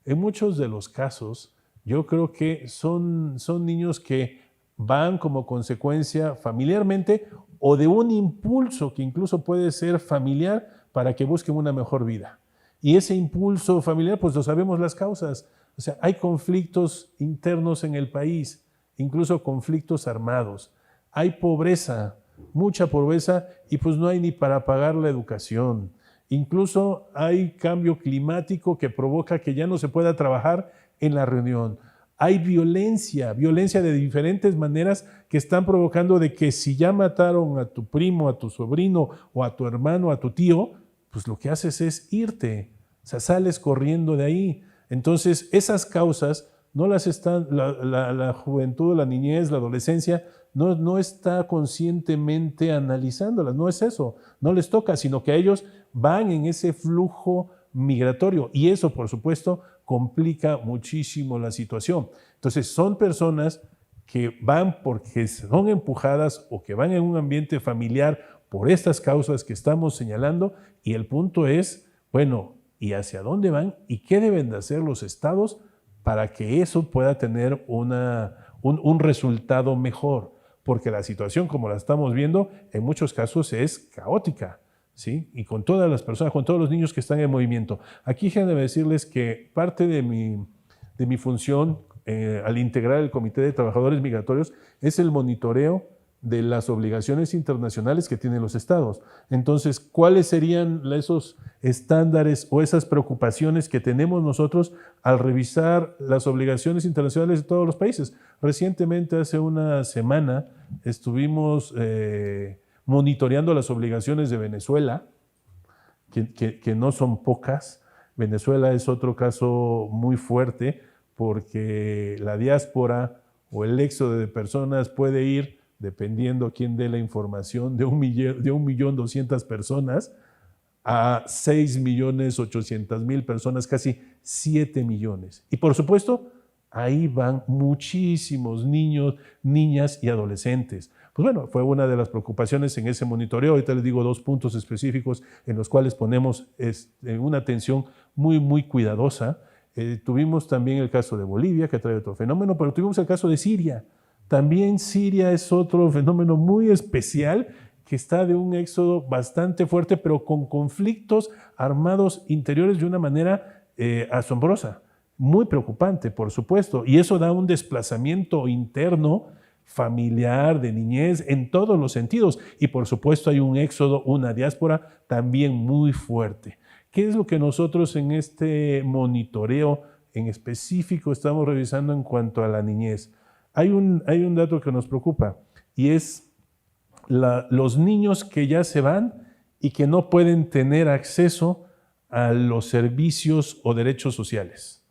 en muchos de los casos yo creo que son niños que van como consecuencia familiarmente o de un impulso que incluso puede ser familiar para que busquen una mejor vida. Y ese impulso familiar, pues lo sabemos las causas. O sea, hay conflictos internos en el país, incluso conflictos armados. Hay pobreza, mucha pobreza, y pues no hay ni para pagar la educación. Incluso hay cambio climático que provoca que ya no se pueda trabajar en la reunión. Hay violencia de diferentes maneras que están provocando de que si ya mataron a tu primo, a tu sobrino o a tu hermano, a tu tío, pues lo que haces es irte, o sea, sales corriendo de ahí. Entonces, esas causas no las están, la juventud, la niñez, la adolescencia, no está conscientemente analizándolas, no es eso, no les toca, sino que ellos van en ese flujo migratorio y eso, por supuesto, complica muchísimo la situación. Entonces, son personas que van porque son empujadas o que van en un ambiente familiar por estas causas que estamos señalando y el punto es, bueno, ¿y hacia dónde van? ¿Y qué deben de hacer los estados para que eso pueda tener un resultado mejor? Porque la situación, como la estamos viendo, en muchos casos es caótica, ¿sí? Y con todas las personas, con todos los niños que están en movimiento. Aquí déjenme decirles que parte de mi función al integrar el Comité de Trabajadores Migratorios es el monitoreo de las obligaciones internacionales que tienen los estados. Entonces, ¿cuáles serían esos estándares o esas preocupaciones que tenemos nosotros al revisar las obligaciones internacionales de todos los países? Recientemente, hace una semana, estuvimos monitoreando las obligaciones de Venezuela, que no son pocas. Venezuela es otro caso muy fuerte porque la diáspora o el éxodo de personas puede ir, dependiendo quién dé la información, de 1.200.000 personas a 6.800.000 personas, casi 7 millones. Y por supuesto, ahí van muchísimos niños, niñas y adolescentes. Pues bueno, fue una de las preocupaciones en ese monitoreo. Ahorita les digo 2 puntos específicos en los cuales ponemos una atención muy, muy cuidadosa. Tuvimos también el caso de Bolivia, que trae otro fenómeno, pero tuvimos el caso de Siria. También Siria es otro fenómeno muy especial que está de un éxodo bastante fuerte, pero con conflictos armados interiores de una manera asombrosa, muy preocupante, por supuesto. Y eso da un desplazamiento interno, familiar, de niñez, en todos los sentidos. Y por supuesto hay un éxodo, una diáspora también muy fuerte. ¿Qué es lo que nosotros en este monitoreo en específico estamos revisando en cuanto a la niñez? Hay un dato que nos preocupa y es los niños que ya se van y que no pueden tener acceso a los servicios o derechos sociales.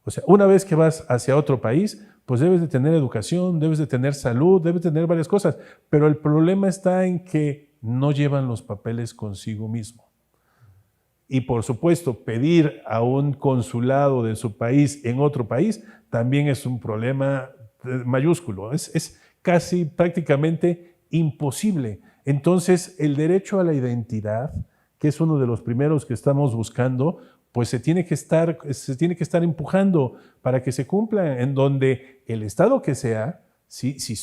O sea, una vez que vas hacia otro país, pues debes de tener educación, debes de tener salud, debes de tener varias cosas, pero el problema está en que no llevan los papeles consigo mismo. Y por supuesto, pedir a un consulado de su país en otro país también es un problema mayúsculo, es casi prácticamente imposible. Entonces, el derecho a la identidad, que es uno de los primeros que estamos buscando, pues se tiene que estar empujando para que se cumpla, en donde el estado que sea, si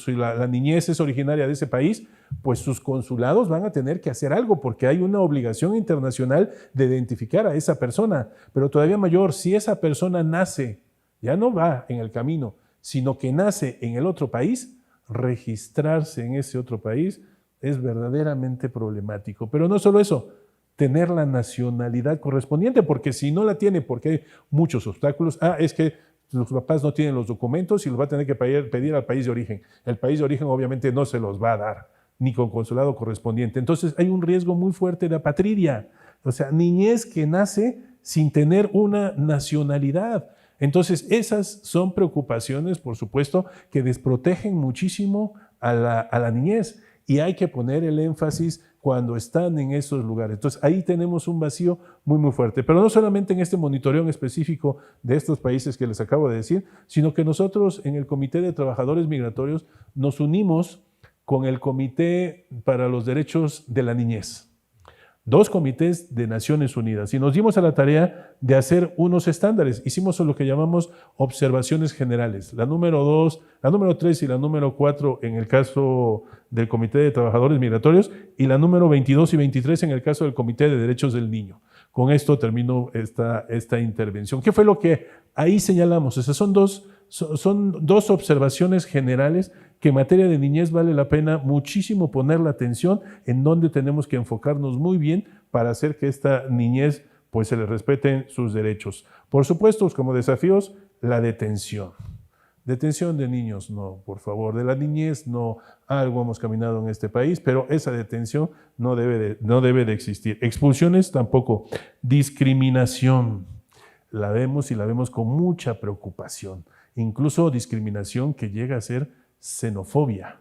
la niñez es originaria de ese país, pues sus consulados van a tener que hacer algo porque hay una obligación internacional de identificar a esa persona. Pero todavía mayor, si esa persona nace, ya no va en el camino, sino que nace en el otro país, registrarse en ese otro país es verdaderamente problemático. Pero no solo eso, tener la nacionalidad correspondiente, porque si no la tiene, porque hay muchos obstáculos, es que los papás no tienen los documentos y los va a tener que pedir al país de origen. El país de origen obviamente no se los va a dar, ni con consulado correspondiente. Entonces hay un riesgo muy fuerte de apatridia, o sea, niñez que nace sin tener una nacionalidad. Entonces esas son preocupaciones, por supuesto, que desprotegen muchísimo a la niñez. y hay que poner el énfasis cuando están en esos lugares. Entonces, ahí tenemos un vacío muy, muy fuerte. Pero no solamente en este monitoreo en específico de estos países que les acabo de decir, sino que nosotros en el Comité de Trabajadores Migratorios nos unimos con el Comité para los Derechos de la Niñez. 2 comités de Naciones Unidas, y nos dimos a la tarea de hacer unos estándares. Hicimos lo que llamamos observaciones generales. La número 2, la número 3 y la número 4 en el caso del Comité de Trabajadores Migratorios, y la número 22 y 23 en el caso del Comité de Derechos del Niño. Con esto termino esta intervención. ¿Qué fue lo que ahí señalamos? Esas son dos observaciones generales que en materia de niñez vale la pena muchísimo poner la atención en donde tenemos que enfocarnos muy bien para hacer que esta niñez pues se le respeten sus derechos. Por supuesto, como desafíos, la detención. Detención de niños, no, por favor. De la niñez, no. Algo hemos caminado en este país, pero esa detención no debe de existir. Expulsiones, tampoco. Discriminación, la vemos y la vemos con mucha preocupación. Incluso discriminación que llega a ser xenofobia.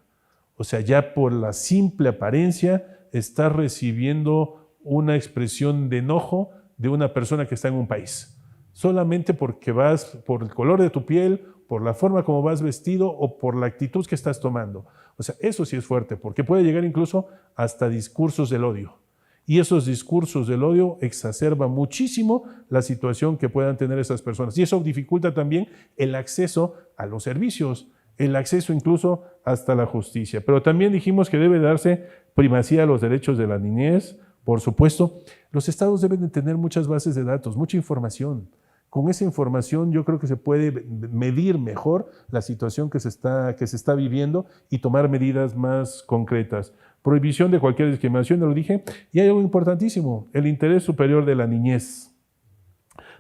O sea, ya por la simple apariencia estás recibiendo una expresión de enojo de una persona que está en un país. Solamente porque vas por el color de tu piel, por la forma como vas vestido o por la actitud que estás tomando. O sea, eso sí es fuerte, porque puede llegar incluso hasta discursos del odio. Y esos discursos del odio exacerban muchísimo la situación que puedan tener esas personas. Y eso dificulta también el acceso a los servicios, el acceso incluso hasta la justicia. Pero también dijimos que debe darse primacía a los derechos de la niñez. Por supuesto, los estados deben de tener muchas bases de datos, mucha información. Con esa información yo creo que se puede medir mejor la situación que se está viviendo y tomar medidas más concretas. Prohibición de cualquier discriminación, ya lo dije. Y hay algo importantísimo, el interés superior de la niñez.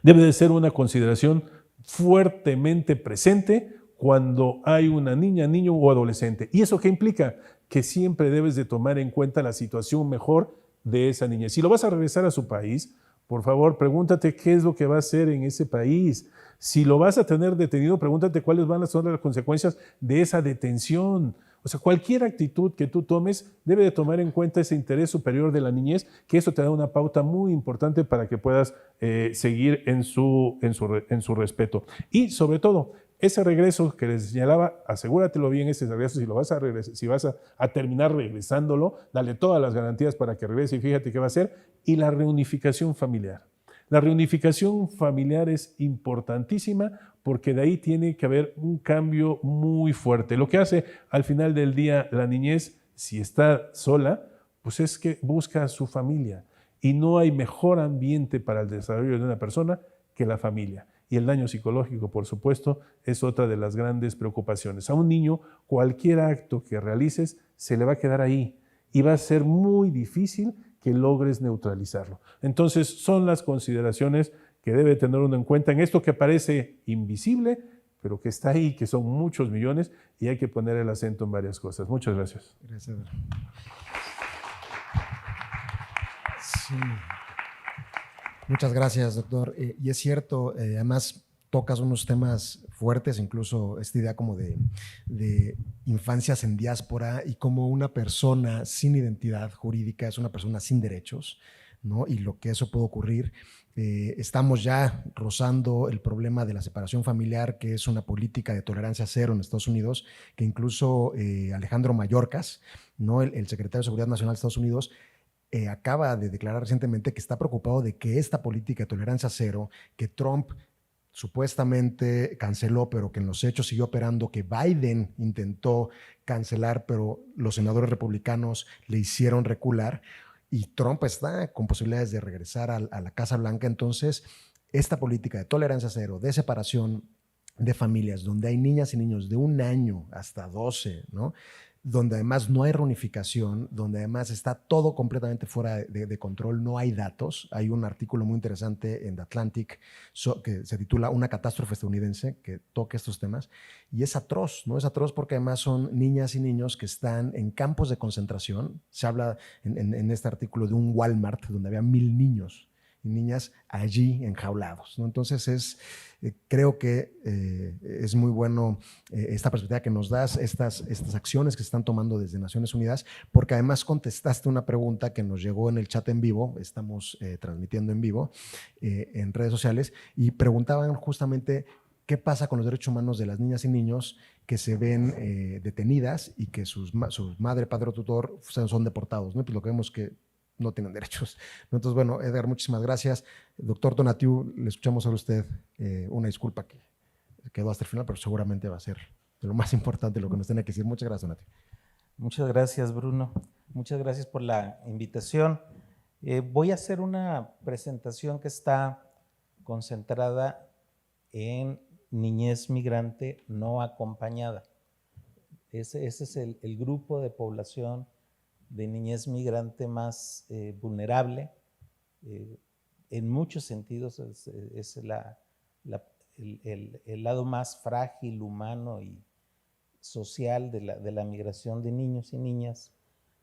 Debe de ser una consideración fuertemente presente cuando hay una niña, niño o adolescente. ¿Y eso qué implica? Que siempre debes de tomar en cuenta la situación mejor de esa niñez. Si lo vas a regresar a su país, por favor, pregúntate qué es lo que va a hacer en ese país. Si lo vas a tener detenido, pregúntate cuáles van a ser las consecuencias de esa detención. O sea, cualquier actitud que tú tomes debe de tomar en cuenta ese interés superior de la niñez, que eso te da una pauta muy importante para que puedas seguir en su respeto. Y sobre todo, ese regreso que les señalaba, asegúratelo bien ese regreso, si vas a terminar regresándolo, dale todas las garantías para que regrese y fíjate qué va a hacer. Y la reunificación familiar. La reunificación familiar es importantísima porque de ahí tiene que haber un cambio muy fuerte. Lo que hace al final del día la niñez, si está sola, pues es que busca a su familia. Y no hay mejor ambiente para el desarrollo de una persona que la familia. Y el daño psicológico, por supuesto, es otra de las grandes preocupaciones. A un niño, cualquier acto que realices se le va a quedar ahí y va a ser muy difícil que logres neutralizarlo. Entonces, son las consideraciones que debe tener uno en cuenta en esto que parece invisible, pero que está ahí, que son muchos millones, y hay que poner el acento en varias cosas. Muchas gracias. Gracias. Sí. Muchas gracias, doctor. Y es cierto, además tocas unos temas fuertes, incluso esta idea como de infancias en diáspora y como una persona sin identidad jurídica es una persona sin derechos, ¿no? Y lo que eso puede ocurrir. Estamos ya rozando el problema de la separación familiar, que es una política de tolerancia cero en Estados Unidos, que incluso Alejandro Mayorkas, ¿no? el secretario de Seguridad Nacional de Estados Unidos, acaba de declarar recientemente que está preocupado de que esta política de tolerancia cero, que Trump supuestamente canceló, pero que en los hechos siguió operando, que Biden intentó cancelar, pero los senadores republicanos le hicieron recular, y Trump está con posibilidades de regresar a la Casa Blanca. Entonces, esta política de tolerancia cero, de separación de familias, donde hay niñas y niños de 1 año hasta 12, ¿no? Donde además no hay reunificación, donde además está todo completamente fuera de control, no hay datos. Hay un artículo muy interesante en The Atlantic que se titula Una catástrofe estadounidense, que toca estos temas, y es atroz, ¿no? Es atroz porque además son niñas y niños que están en campos de concentración. Se habla en este artículo de un Walmart donde había 1000 niños y niñas allí enjaulados, ¿no? Entonces creo que es muy bueno esta perspectiva que nos das, estas acciones que se están tomando desde Naciones Unidas, porque además contestaste una pregunta que nos llegó en el chat en vivo, estamos transmitiendo en vivo en redes sociales, y preguntaban justamente qué pasa con los derechos humanos de las niñas y niños que se ven detenidas y que su madre, padre o tutor son deportados, ¿no? Pues lo que vemos que no tienen derechos. Entonces, bueno, Edgar, muchísimas gracias. Doctor Tonatiuh, le escuchamos a usted. Una disculpa que quedó hasta el final, pero seguramente va a ser de lo más importante lo que nos tiene que decir. Muchas gracias, Tonatiuh. Muchas gracias, Bruno. Muchas gracias por la invitación. Voy a hacer una presentación que está concentrada en niñez migrante no acompañada. Ese es el grupo de población de niñez migrante más vulnerable. En muchos sentidos es el lado más frágil, humano y social de la migración de niños y niñas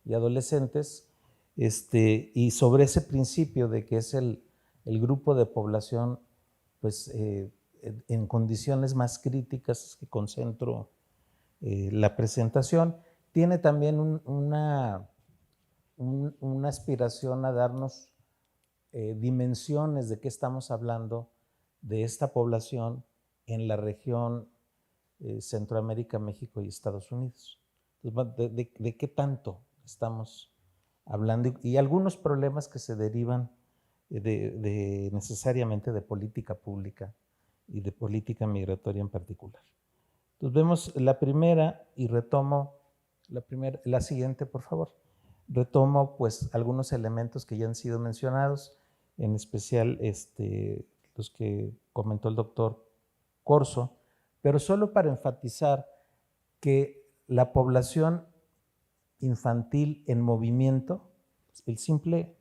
y adolescentes. Y sobre ese principio de que es el grupo de población pues, en condiciones más críticas que concentro la presentación, tiene también una aspiración a darnos dimensiones de qué estamos hablando de esta población en la región Centroamérica, México y Estados Unidos. Entonces, ¿de qué tanto estamos hablando? Y algunos problemas que se derivan necesariamente de política pública y de política migratoria en particular. Entonces vemos la primera y retomo la siguiente, por favor. Retomo pues algunos elementos que ya han sido mencionados, en especial los que comentó el doctor Corzo, pero solo para enfatizar que la población infantil en movimiento, el simple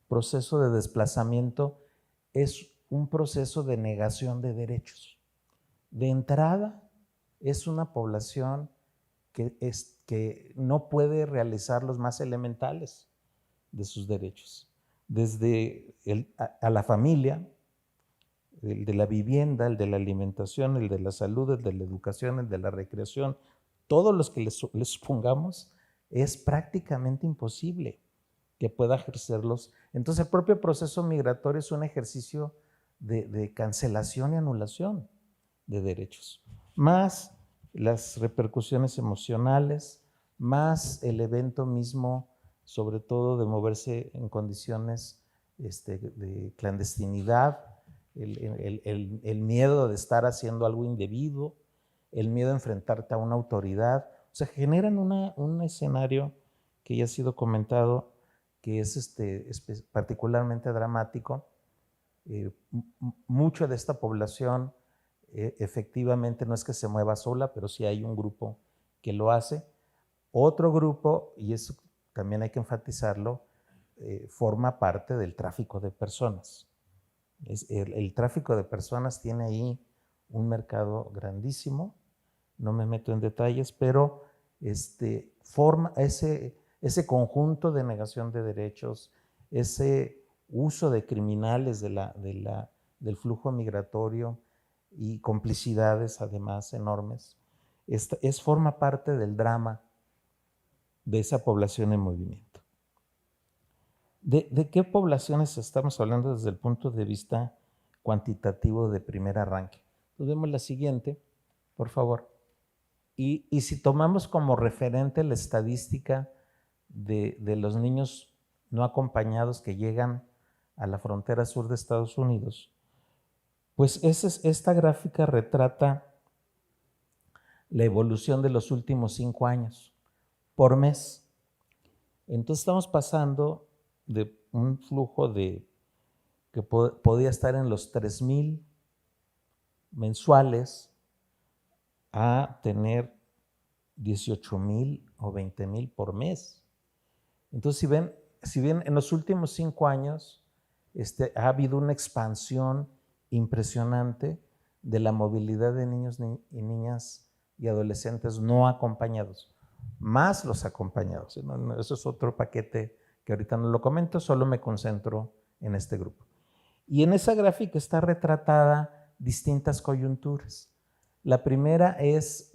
proceso de desplazamiento es un proceso de negación de derechos. De entrada, es una población que no puede realizar los más elementales de sus derechos, desde a la familia, el de la vivienda, el de la alimentación, el de la salud, el de la educación, el de la recreación, todos los que les supongamos, es prácticamente imposible que pueda ejercerlos. Entonces el propio proceso migratorio es un ejercicio de cancelación y anulación de derechos, más las repercusiones emocionales, más el evento mismo, sobre todo de moverse en condiciones de clandestinidad, el miedo de estar haciendo algo indebido, el miedo a enfrentarte a una autoridad. O sea, generan un escenario que ya ha sido comentado, que es particularmente dramático. Mucho de esta población efectivamente no es que se mueva sola, pero sí hay un grupo que lo hace. Otro grupo, y eso también hay que enfatizarlo, forma parte del tráfico de personas. El tráfico de personas tiene ahí un mercado grandísimo, no me meto en detalles, pero forma ese conjunto de negación de derechos, ese uso de criminales del flujo migratorio y complicidades además enormes, forma parte del drama de esa población en movimiento. ¿De qué poblaciones estamos hablando desde el punto de vista cuantitativo de primer arranque? Entonces vemos la siguiente, por favor. Y si tomamos como referente la estadística de los niños no acompañados que llegan a la frontera sur de Estados Unidos, pues esta gráfica retrata la evolución de los últimos 5 años por mes. Entonces estamos pasando de un flujo que podía estar en los 3,000 mensuales a tener 18,000 o 20,000 por mes. Entonces, si bien en los últimos 5 años ha habido una expansión impresionante de la movilidad de niños y niñas y adolescentes no acompañados, más los acompañados. Eso es otro paquete que ahorita no lo comento, solo me concentro en este grupo. Y en esa gráfica está retratada distintas coyunturas. La primera es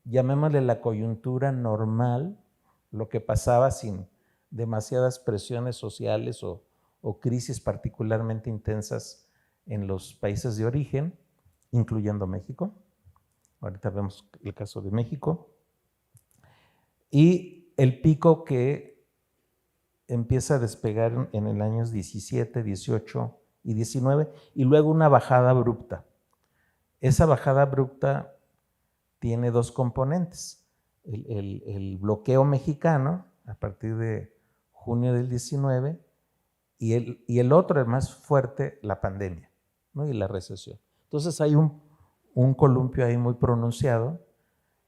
llamémosle la coyuntura normal, lo que pasaba sin demasiadas presiones sociales o crisis particularmente intensas en los países de origen, incluyendo México. Ahorita vemos el caso de México. Y el pico que empieza a despegar en el años 17, 18 y 19, y luego una bajada abrupta. Esa bajada abrupta tiene dos componentes. El bloqueo mexicano a partir de junio del 19 y el otro, el más fuerte, la pandemia, ¿no? Y la recesión. Entonces hay un columpio ahí muy pronunciado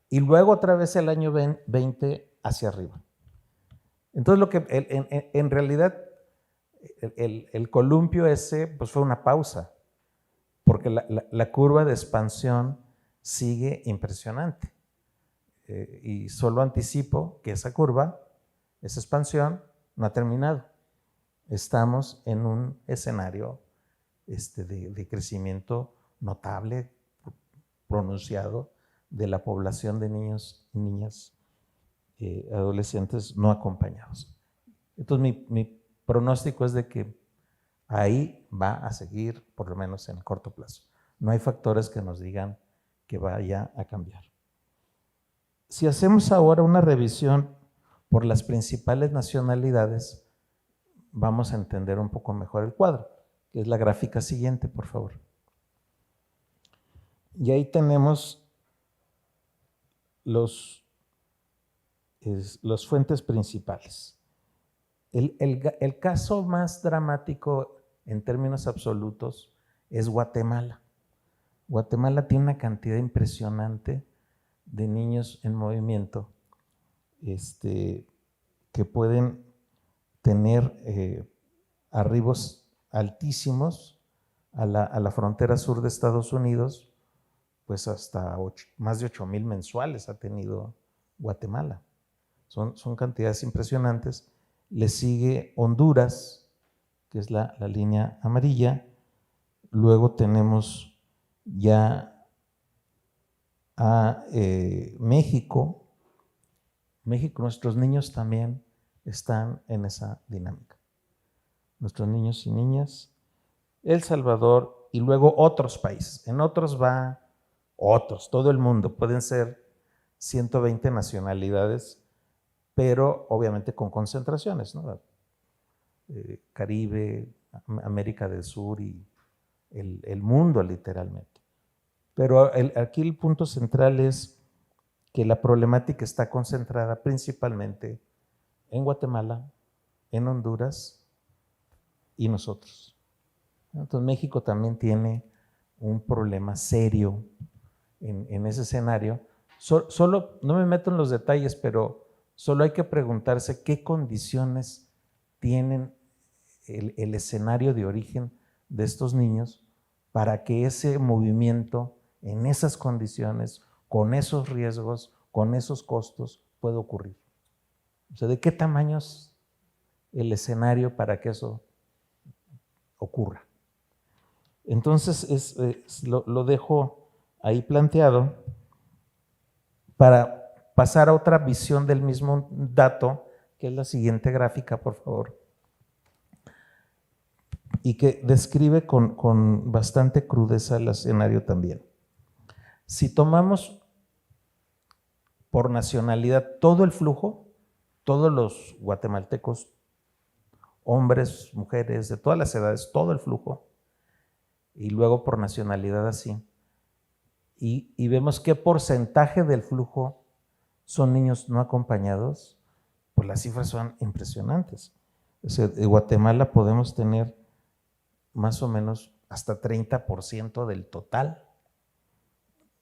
y luego otra vez el año 20 hacia arriba. Entonces lo que en realidad el columpio ese pues fue una pausa, porque la curva de expansión sigue impresionante. Y solo anticipo que esa curva, esa expansión, no ha terminado. Estamos en un escenario de crecimiento notable, pronunciado, de la población de niños y niñas, adolescentes no acompañados. Entonces mi pronóstico es de que ahí va a seguir, por lo menos en el corto plazo. No hay factores que nos digan que vaya a cambiar. Si hacemos ahora una revisión por las principales nacionalidades, vamos a entender un poco mejor el cuadro, que es la gráfica siguiente, por favor. Y ahí tenemos las fuentes principales. El caso más dramático en términos absolutos es Guatemala. Guatemala tiene una cantidad impresionante de niños en movimiento que pueden tener arribos altísimos a la frontera sur de Estados Unidos, pues hasta más de 8,000 mensuales ha tenido Guatemala. Son cantidades impresionantes. Le sigue Honduras, que es la línea amarilla. Luego tenemos ya a México. México, nuestros niños también están en esa dinámica. Nuestros niños y niñas. El Salvador y luego otros países. En otros va otros, todo el mundo. Pueden ser 120 nacionalidades, pero obviamente con concentraciones, ¿no? Caribe, América del Sur y el mundo literalmente. Pero aquí el punto central es que la problemática está concentrada principalmente en Guatemala, en Honduras y nosotros. Entonces México también tiene un problema serio en ese escenario. Solo, no me meto en los detalles, pero solo hay que preguntarse qué condiciones tienen el escenario de origen de estos niños para que ese movimiento en esas condiciones, con esos riesgos, con esos costos, pueda ocurrir. O sea, ¿de qué tamaño es el escenario para que eso ocurra? Entonces, lo dejo ahí planteado para pasar a otra visión del mismo dato, que es la siguiente gráfica, por favor, y que describe con bastante crudeza el escenario también. Si tomamos por nacionalidad todo el flujo, todos los guatemaltecos, hombres, mujeres, de todas las edades, todo el flujo, y luego por nacionalidad así, y vemos qué porcentaje del flujo son niños no acompañados, pues las cifras son impresionantes. O sea, de Guatemala podemos tener más o menos hasta 30% del total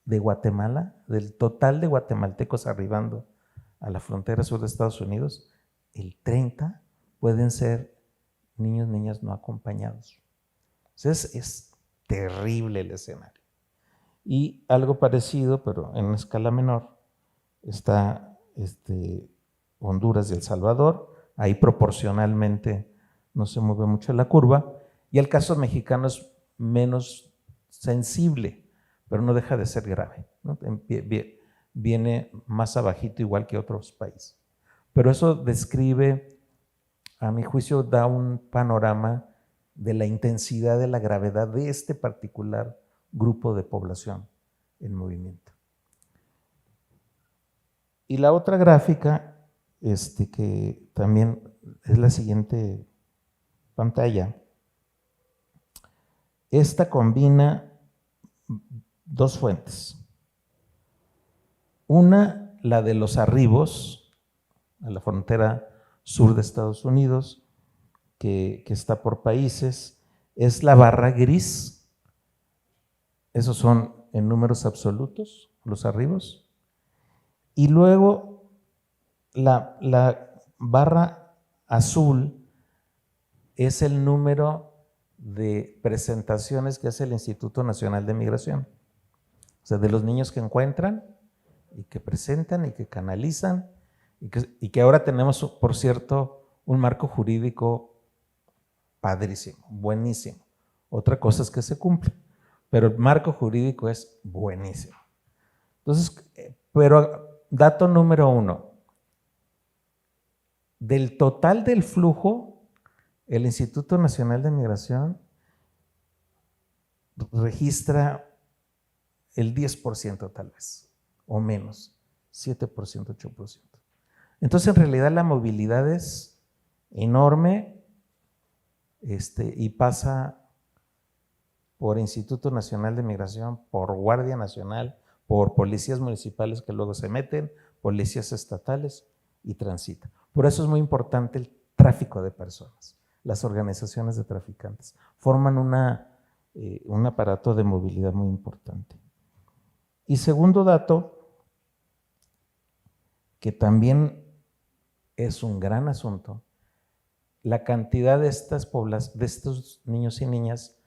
de Guatemala, del total de guatemaltecos arribando a la frontera sur de Estados Unidos, el 30% pueden ser niños, niñas no acompañados. Entonces es terrible el escenario. Y algo parecido, pero en escala menor, está Honduras y El Salvador. Ahí proporcionalmente no se mueve mucho la curva, y el caso mexicano es menos sensible, pero no deja de ser grave, ¿no? Viene más abajito igual que otros países. Pero eso describe, a mi juicio, da un panorama de la intensidad, de la gravedad de este particular grupo de población en movimiento. Y la otra gráfica, que también es la siguiente pantalla, esta combina dos fuentes. Una, la de los arribos, a la frontera sur de Estados Unidos, que está por países, es la barra gris. Esos son en números absolutos, los arribos. Y luego la barra azul es el número de presentaciones que hace el Instituto Nacional de Migración. O sea, de los niños que encuentran y que presentan y que canalizan y que ahora tenemos, por cierto, un marco jurídico padrísimo, buenísimo. Otra cosa es que se cumple, pero el marco jurídico es buenísimo. Entonces, pero dato número 1, del total del flujo, el Instituto Nacional de Migración registra el 10% tal vez, o menos, 7%, 8%. Entonces, en realidad la movilidad es enorme, y pasa por Instituto Nacional de Migración, por Guardia Nacional, por policías municipales que luego se meten, policías estatales y transita. Por eso es muy importante el tráfico de personas. Las organizaciones de traficantes forman un aparato de movilidad muy importante. Y segundo dato, que también es un gran asunto, la cantidad de estos niños y niñas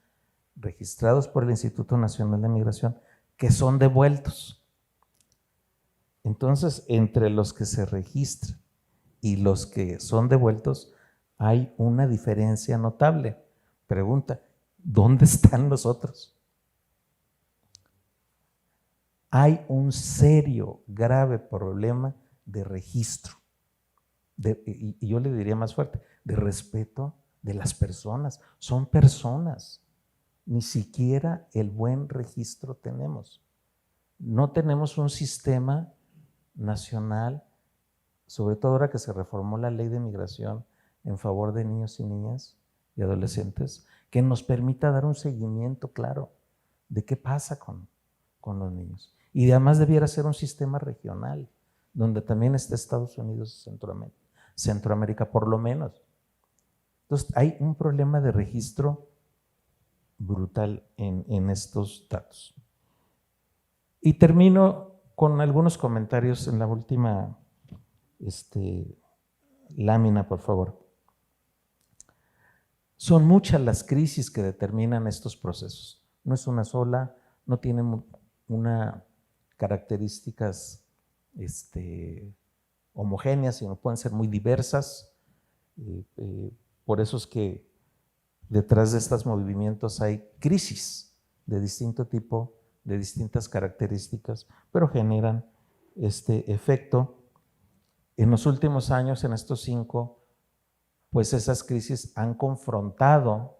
registrados por el Instituto Nacional de Migración que son devueltos. Entonces, entre los que se registran y los que son devueltos, hay una diferencia notable. Pregunta, ¿dónde están los otros? Hay un serio, grave problema de registro. Y yo le diría más fuerte, de respeto de las personas. Son personas. Ni siquiera el buen registro tenemos. No tenemos un sistema nacional, sobre todo ahora que se reformó la ley de migración en favor de niños y niñas y adolescentes, que nos permita dar un seguimiento claro de qué pasa con los niños. Y además debiera ser un sistema regional, donde también esté Estados Unidos y Centroamérica por lo menos. Entonces hay un problema de registro brutal en estos datos. Y termino con algunos comentarios en la última lámina, por favor. Son muchas las crisis que determinan estos procesos. No es una sola, no tienen una características homogéneas, sino pueden ser muy diversas. Por eso es que detrás de estos movimientos hay crisis de distinto tipo, de distintas características, pero generan este efecto. En los últimos años, en estos 5, pues esas crisis han confrontado,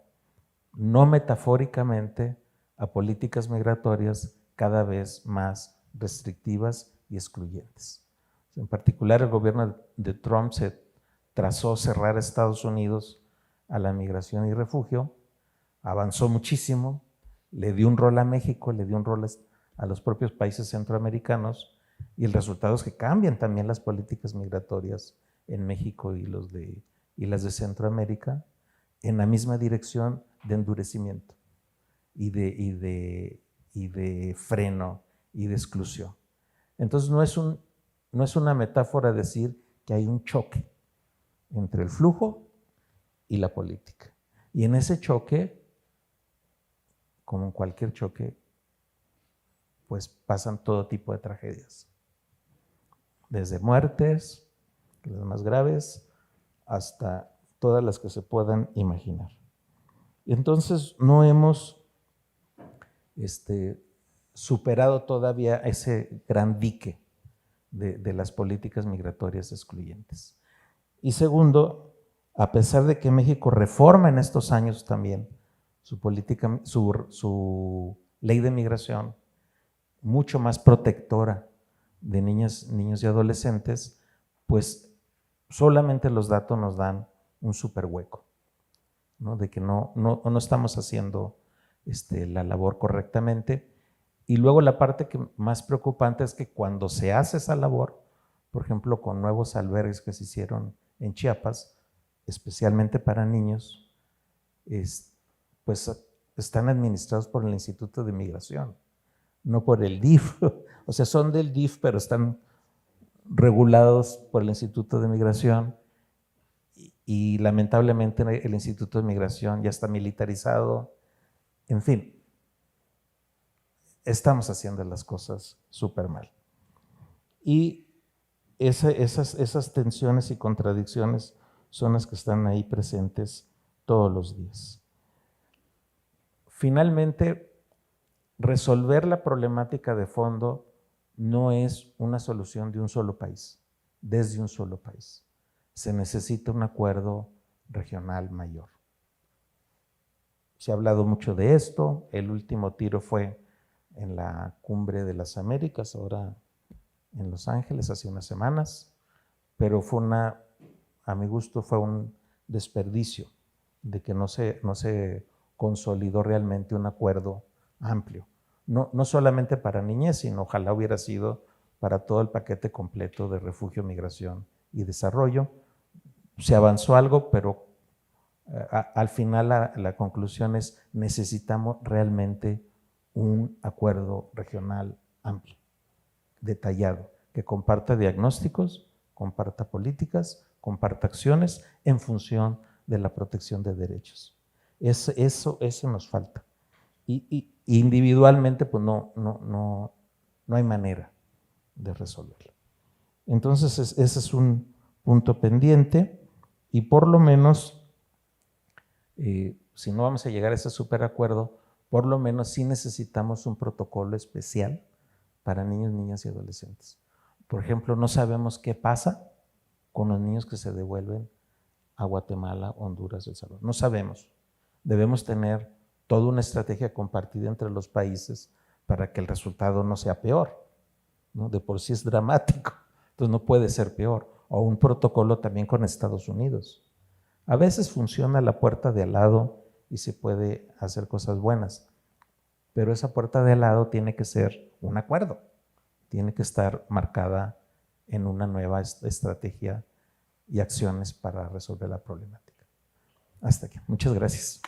no metafóricamente, a políticas migratorias cada vez más restrictivas y excluyentes. En particular, el gobierno de Trump se trazó cerrar Estados Unidos a la migración y refugio, avanzó muchísimo, le dio un rol a México, le dio un rol a los propios países centroamericanos, y el resultado es que cambian también las políticas migratorias en México y las de Centroamérica en la misma dirección de endurecimiento y de freno y de exclusión. Entonces no es una metáfora decir que hay un choque entre el flujo y la política. Y en ese choque, como en cualquier choque, pues pasan todo tipo de tragedias. Desde muertes, las más graves, hasta todas las que se puedan imaginar. Y entonces no hemos superado todavía ese gran dique de las políticas migratorias excluyentes. Y segundo, a pesar de que México reforma en estos años también su ley de migración, mucho más protectora de niños y adolescentes, pues solamente los datos nos dan un súper hueco, ¿no? De que no estamos haciendo la labor correctamente. Y luego la parte más preocupante es que cuando se hace esa labor, por ejemplo, con nuevos albergues que se hicieron en Chiapas, especialmente para niños, pues están administrados por el Instituto de Migración, no por el DIF. O sea, son del DIF, pero están regulados por el Instituto de Migración y lamentablemente el Instituto de Migración ya está militarizado. En fin, estamos haciendo las cosas súper mal. Y esas tensiones y contradicciones son las que están ahí presentes todos los días. Finalmente, resolver la problemática de fondo no es una solución de un solo país, desde un solo país. Se necesita un acuerdo regional mayor. Se ha hablado mucho de esto, el último tiro fue en la Cumbre de las Américas, ahora en Los Ángeles, hace unas semanas, pero a mi gusto fue un desperdicio de que no se consolidó realmente un acuerdo amplio. No solamente para niñez, sino ojalá hubiera sido para todo el paquete completo de refugio, migración y desarrollo. Se avanzó algo, pero al final la conclusión es: necesitamos realmente un acuerdo regional amplio, detallado, que comparta diagnósticos, comparta políticas, comparta acciones en función de la protección de derechos. Eso nos falta. Y individualmente pues no hay manera de resolverlo. Entonces ese es un punto pendiente y por lo menos, si no vamos a llegar a ese superacuerdo, por lo menos sí necesitamos un protocolo especial para niños, niñas y adolescentes. Por ejemplo, no sabemos qué pasa con los niños que se devuelven a Guatemala, Honduras, El Salvador. No sabemos. Debemos tener toda una estrategia compartida entre los países para que el resultado no sea peor, ¿no? De por sí es dramático, entonces no puede ser peor. O un protocolo también con Estados Unidos. A veces funciona la puerta de al lado y se puede hacer cosas buenas, pero esa puerta de al lado tiene que ser un acuerdo, tiene que estar marcada en una nueva estrategia y acciones para resolver la problemática. Hasta aquí. Muchas gracias.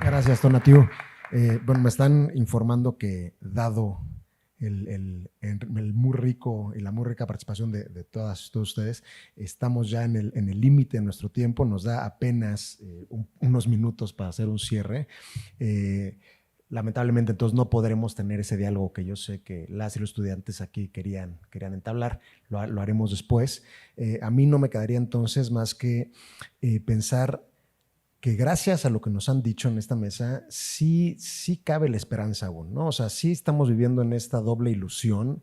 Gracias, Tonatiuh. Bueno, me están informando que dado el muy rico y la muy rica participación de todos ustedes, estamos ya en el límite de nuestro tiempo, nos da apenas unos minutos para hacer un cierre. Lamentablemente entonces no podremos tener ese diálogo que yo sé que las y los estudiantes aquí querían entablar, lo haremos después. A mí no me quedaría entonces más que pensar que gracias a lo que nos han dicho en esta mesa, sí cabe la esperanza aún, ¿no? O sea, sí estamos viviendo en esta doble ilusión,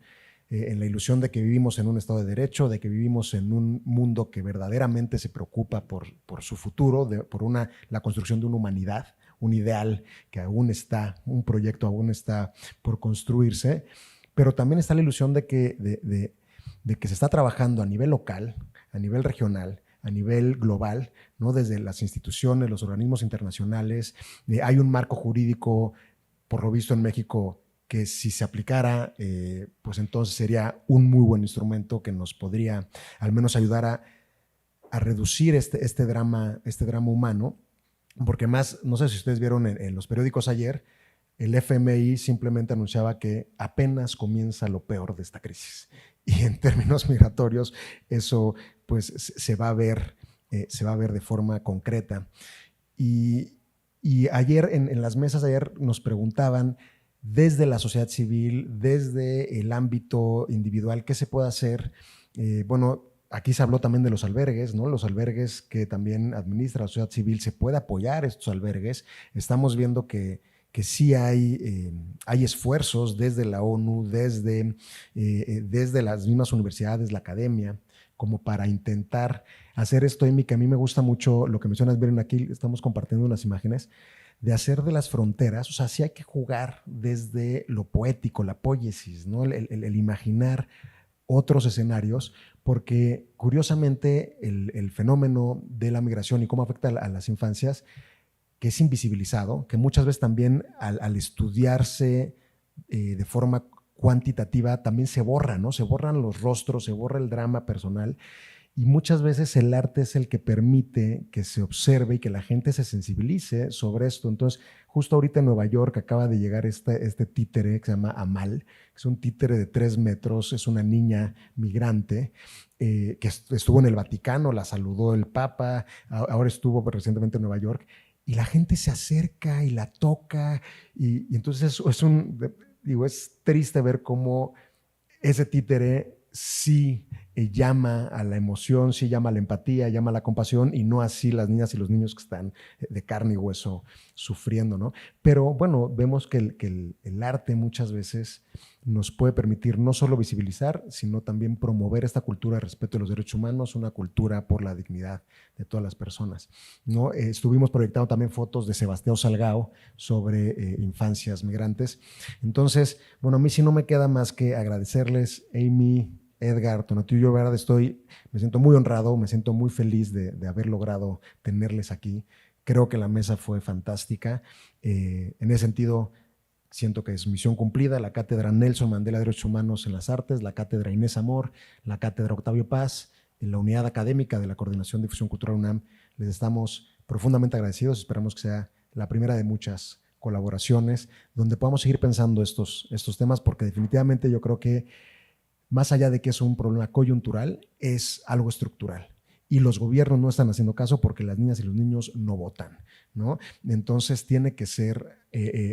en la ilusión de que vivimos en un Estado de Derecho, de que vivimos en un mundo que verdaderamente se preocupa por su futuro, por la construcción de una humanidad, un ideal que aún está, un proyecto aún está por construirse, pero también está la ilusión de que se está trabajando a nivel local, a nivel regional, a nivel global, ¿no? Desde las instituciones, los organismos internacionales. Hay un marco jurídico, por lo visto en México, que si se aplicara, pues entonces sería un muy buen instrumento que nos podría al menos ayudar a reducir este drama humano, porque más, no sé si ustedes vieron en los periódicos ayer, el FMI simplemente anunciaba que apenas comienza lo peor de esta crisis. Y en términos migratorios, eso pues se va a ver de forma concreta. Y ayer, en las mesas de ayer, nos preguntaban desde la sociedad civil, desde el ámbito individual, ¿qué se puede hacer? Bueno, aquí se habló también de los albergues, ¿no? Los albergues que también administra la sociedad civil, se puede apoyar estos albergues. Estamos viendo que sí hay esfuerzos desde la ONU, desde las mismas universidades, la academia, como para intentar hacer esto, Amy, que a mí me gusta mucho lo que mencionas, miren, aquí estamos compartiendo unas imágenes, de hacer de las fronteras, o sea, sí hay que jugar desde lo poético, la poiesis, ¿no? El imaginar otros escenarios, porque curiosamente el fenómeno de la migración y cómo afecta a las infancias, que es invisibilizado, que muchas veces también al estudiarse de forma cuantitativa también se borra, ¿no? Se borran los rostros, se borra el drama personal, y muchas veces el arte es el que permite que se observe y que la gente se sensibilice sobre esto. Entonces, justo ahorita en Nueva York acaba de llegar este títere que se llama Amal, que es un títere de 3 metros, es una niña migrante que estuvo en el Vaticano, la saludó el Papa, ahora estuvo recientemente en Nueva York, y la gente se acerca y la toca, y entonces es triste ver cómo ese títere sí llama a la emoción, sí llama a la empatía, llama a la compasión, y no así las niñas y los niños que están de carne y hueso sufriendo, ¿no? Pero bueno, vemos que el arte muchas veces nos puede permitir no solo visibilizar, sino también promover esta cultura de respeto de los derechos humanos, una cultura por la dignidad de todas las personas, ¿no? Estuvimos proyectando también fotos de Sebastião Salgado sobre infancias migrantes. Entonces, bueno, a mí sí no me queda más que agradecerles, Amy, Edgar, Tonatiuh. Yo, verdad, me siento muy honrado, me siento muy feliz de haber logrado tenerles aquí. Creo que la mesa fue fantástica. En ese sentido, siento que es misión cumplida. La Cátedra Nelson Mandela de Derechos Humanos en las Artes, la Cátedra Inés Amor, la Cátedra Octavio Paz, en la Unidad Académica de la Coordinación de Difusión Cultural UNAM, les estamos profundamente agradecidos. Esperamos que sea la primera de muchas colaboraciones donde podamos seguir pensando estos temas, porque definitivamente yo creo que más allá de que es un problema coyuntural, es algo estructural. Y los gobiernos no están haciendo caso porque las niñas y los niños no votan, ¿no? Entonces tiene que ser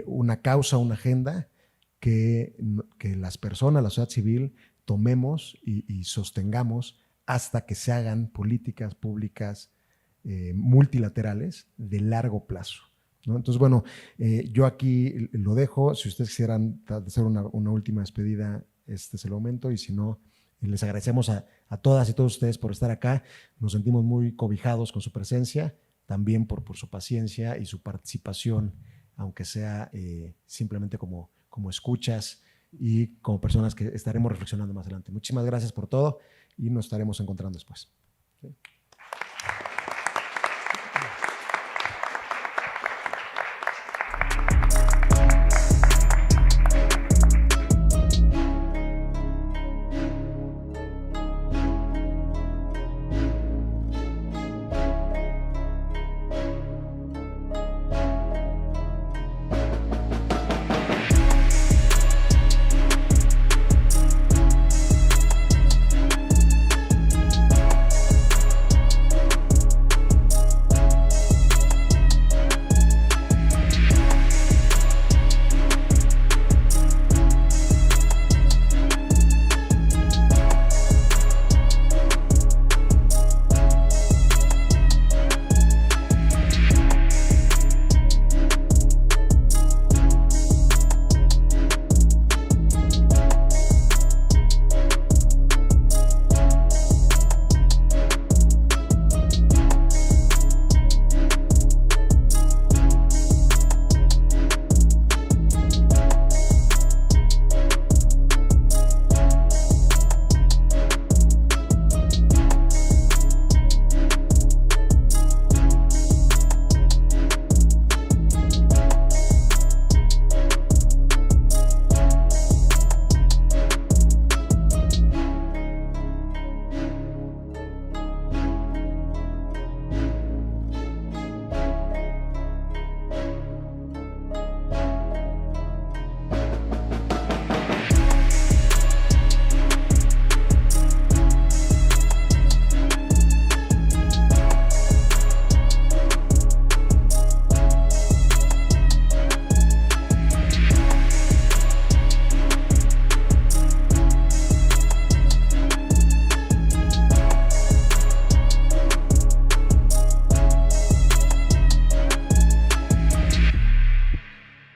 una causa, una agenda que las personas, la sociedad civil, tomemos y sostengamos hasta que se hagan políticas públicas multilaterales de largo plazo, ¿no? Entonces, bueno, yo aquí lo dejo. Si ustedes quisieran hacer una última despedida, este es el momento, y si no, les agradecemos a todas y todos ustedes por estar acá. Nos sentimos muy cobijados con su presencia, también por su paciencia y su participación, aunque sea simplemente como escuchas y como personas que estaremos reflexionando más adelante. Muchísimas gracias por todo y nos estaremos encontrando después. ¿Sí?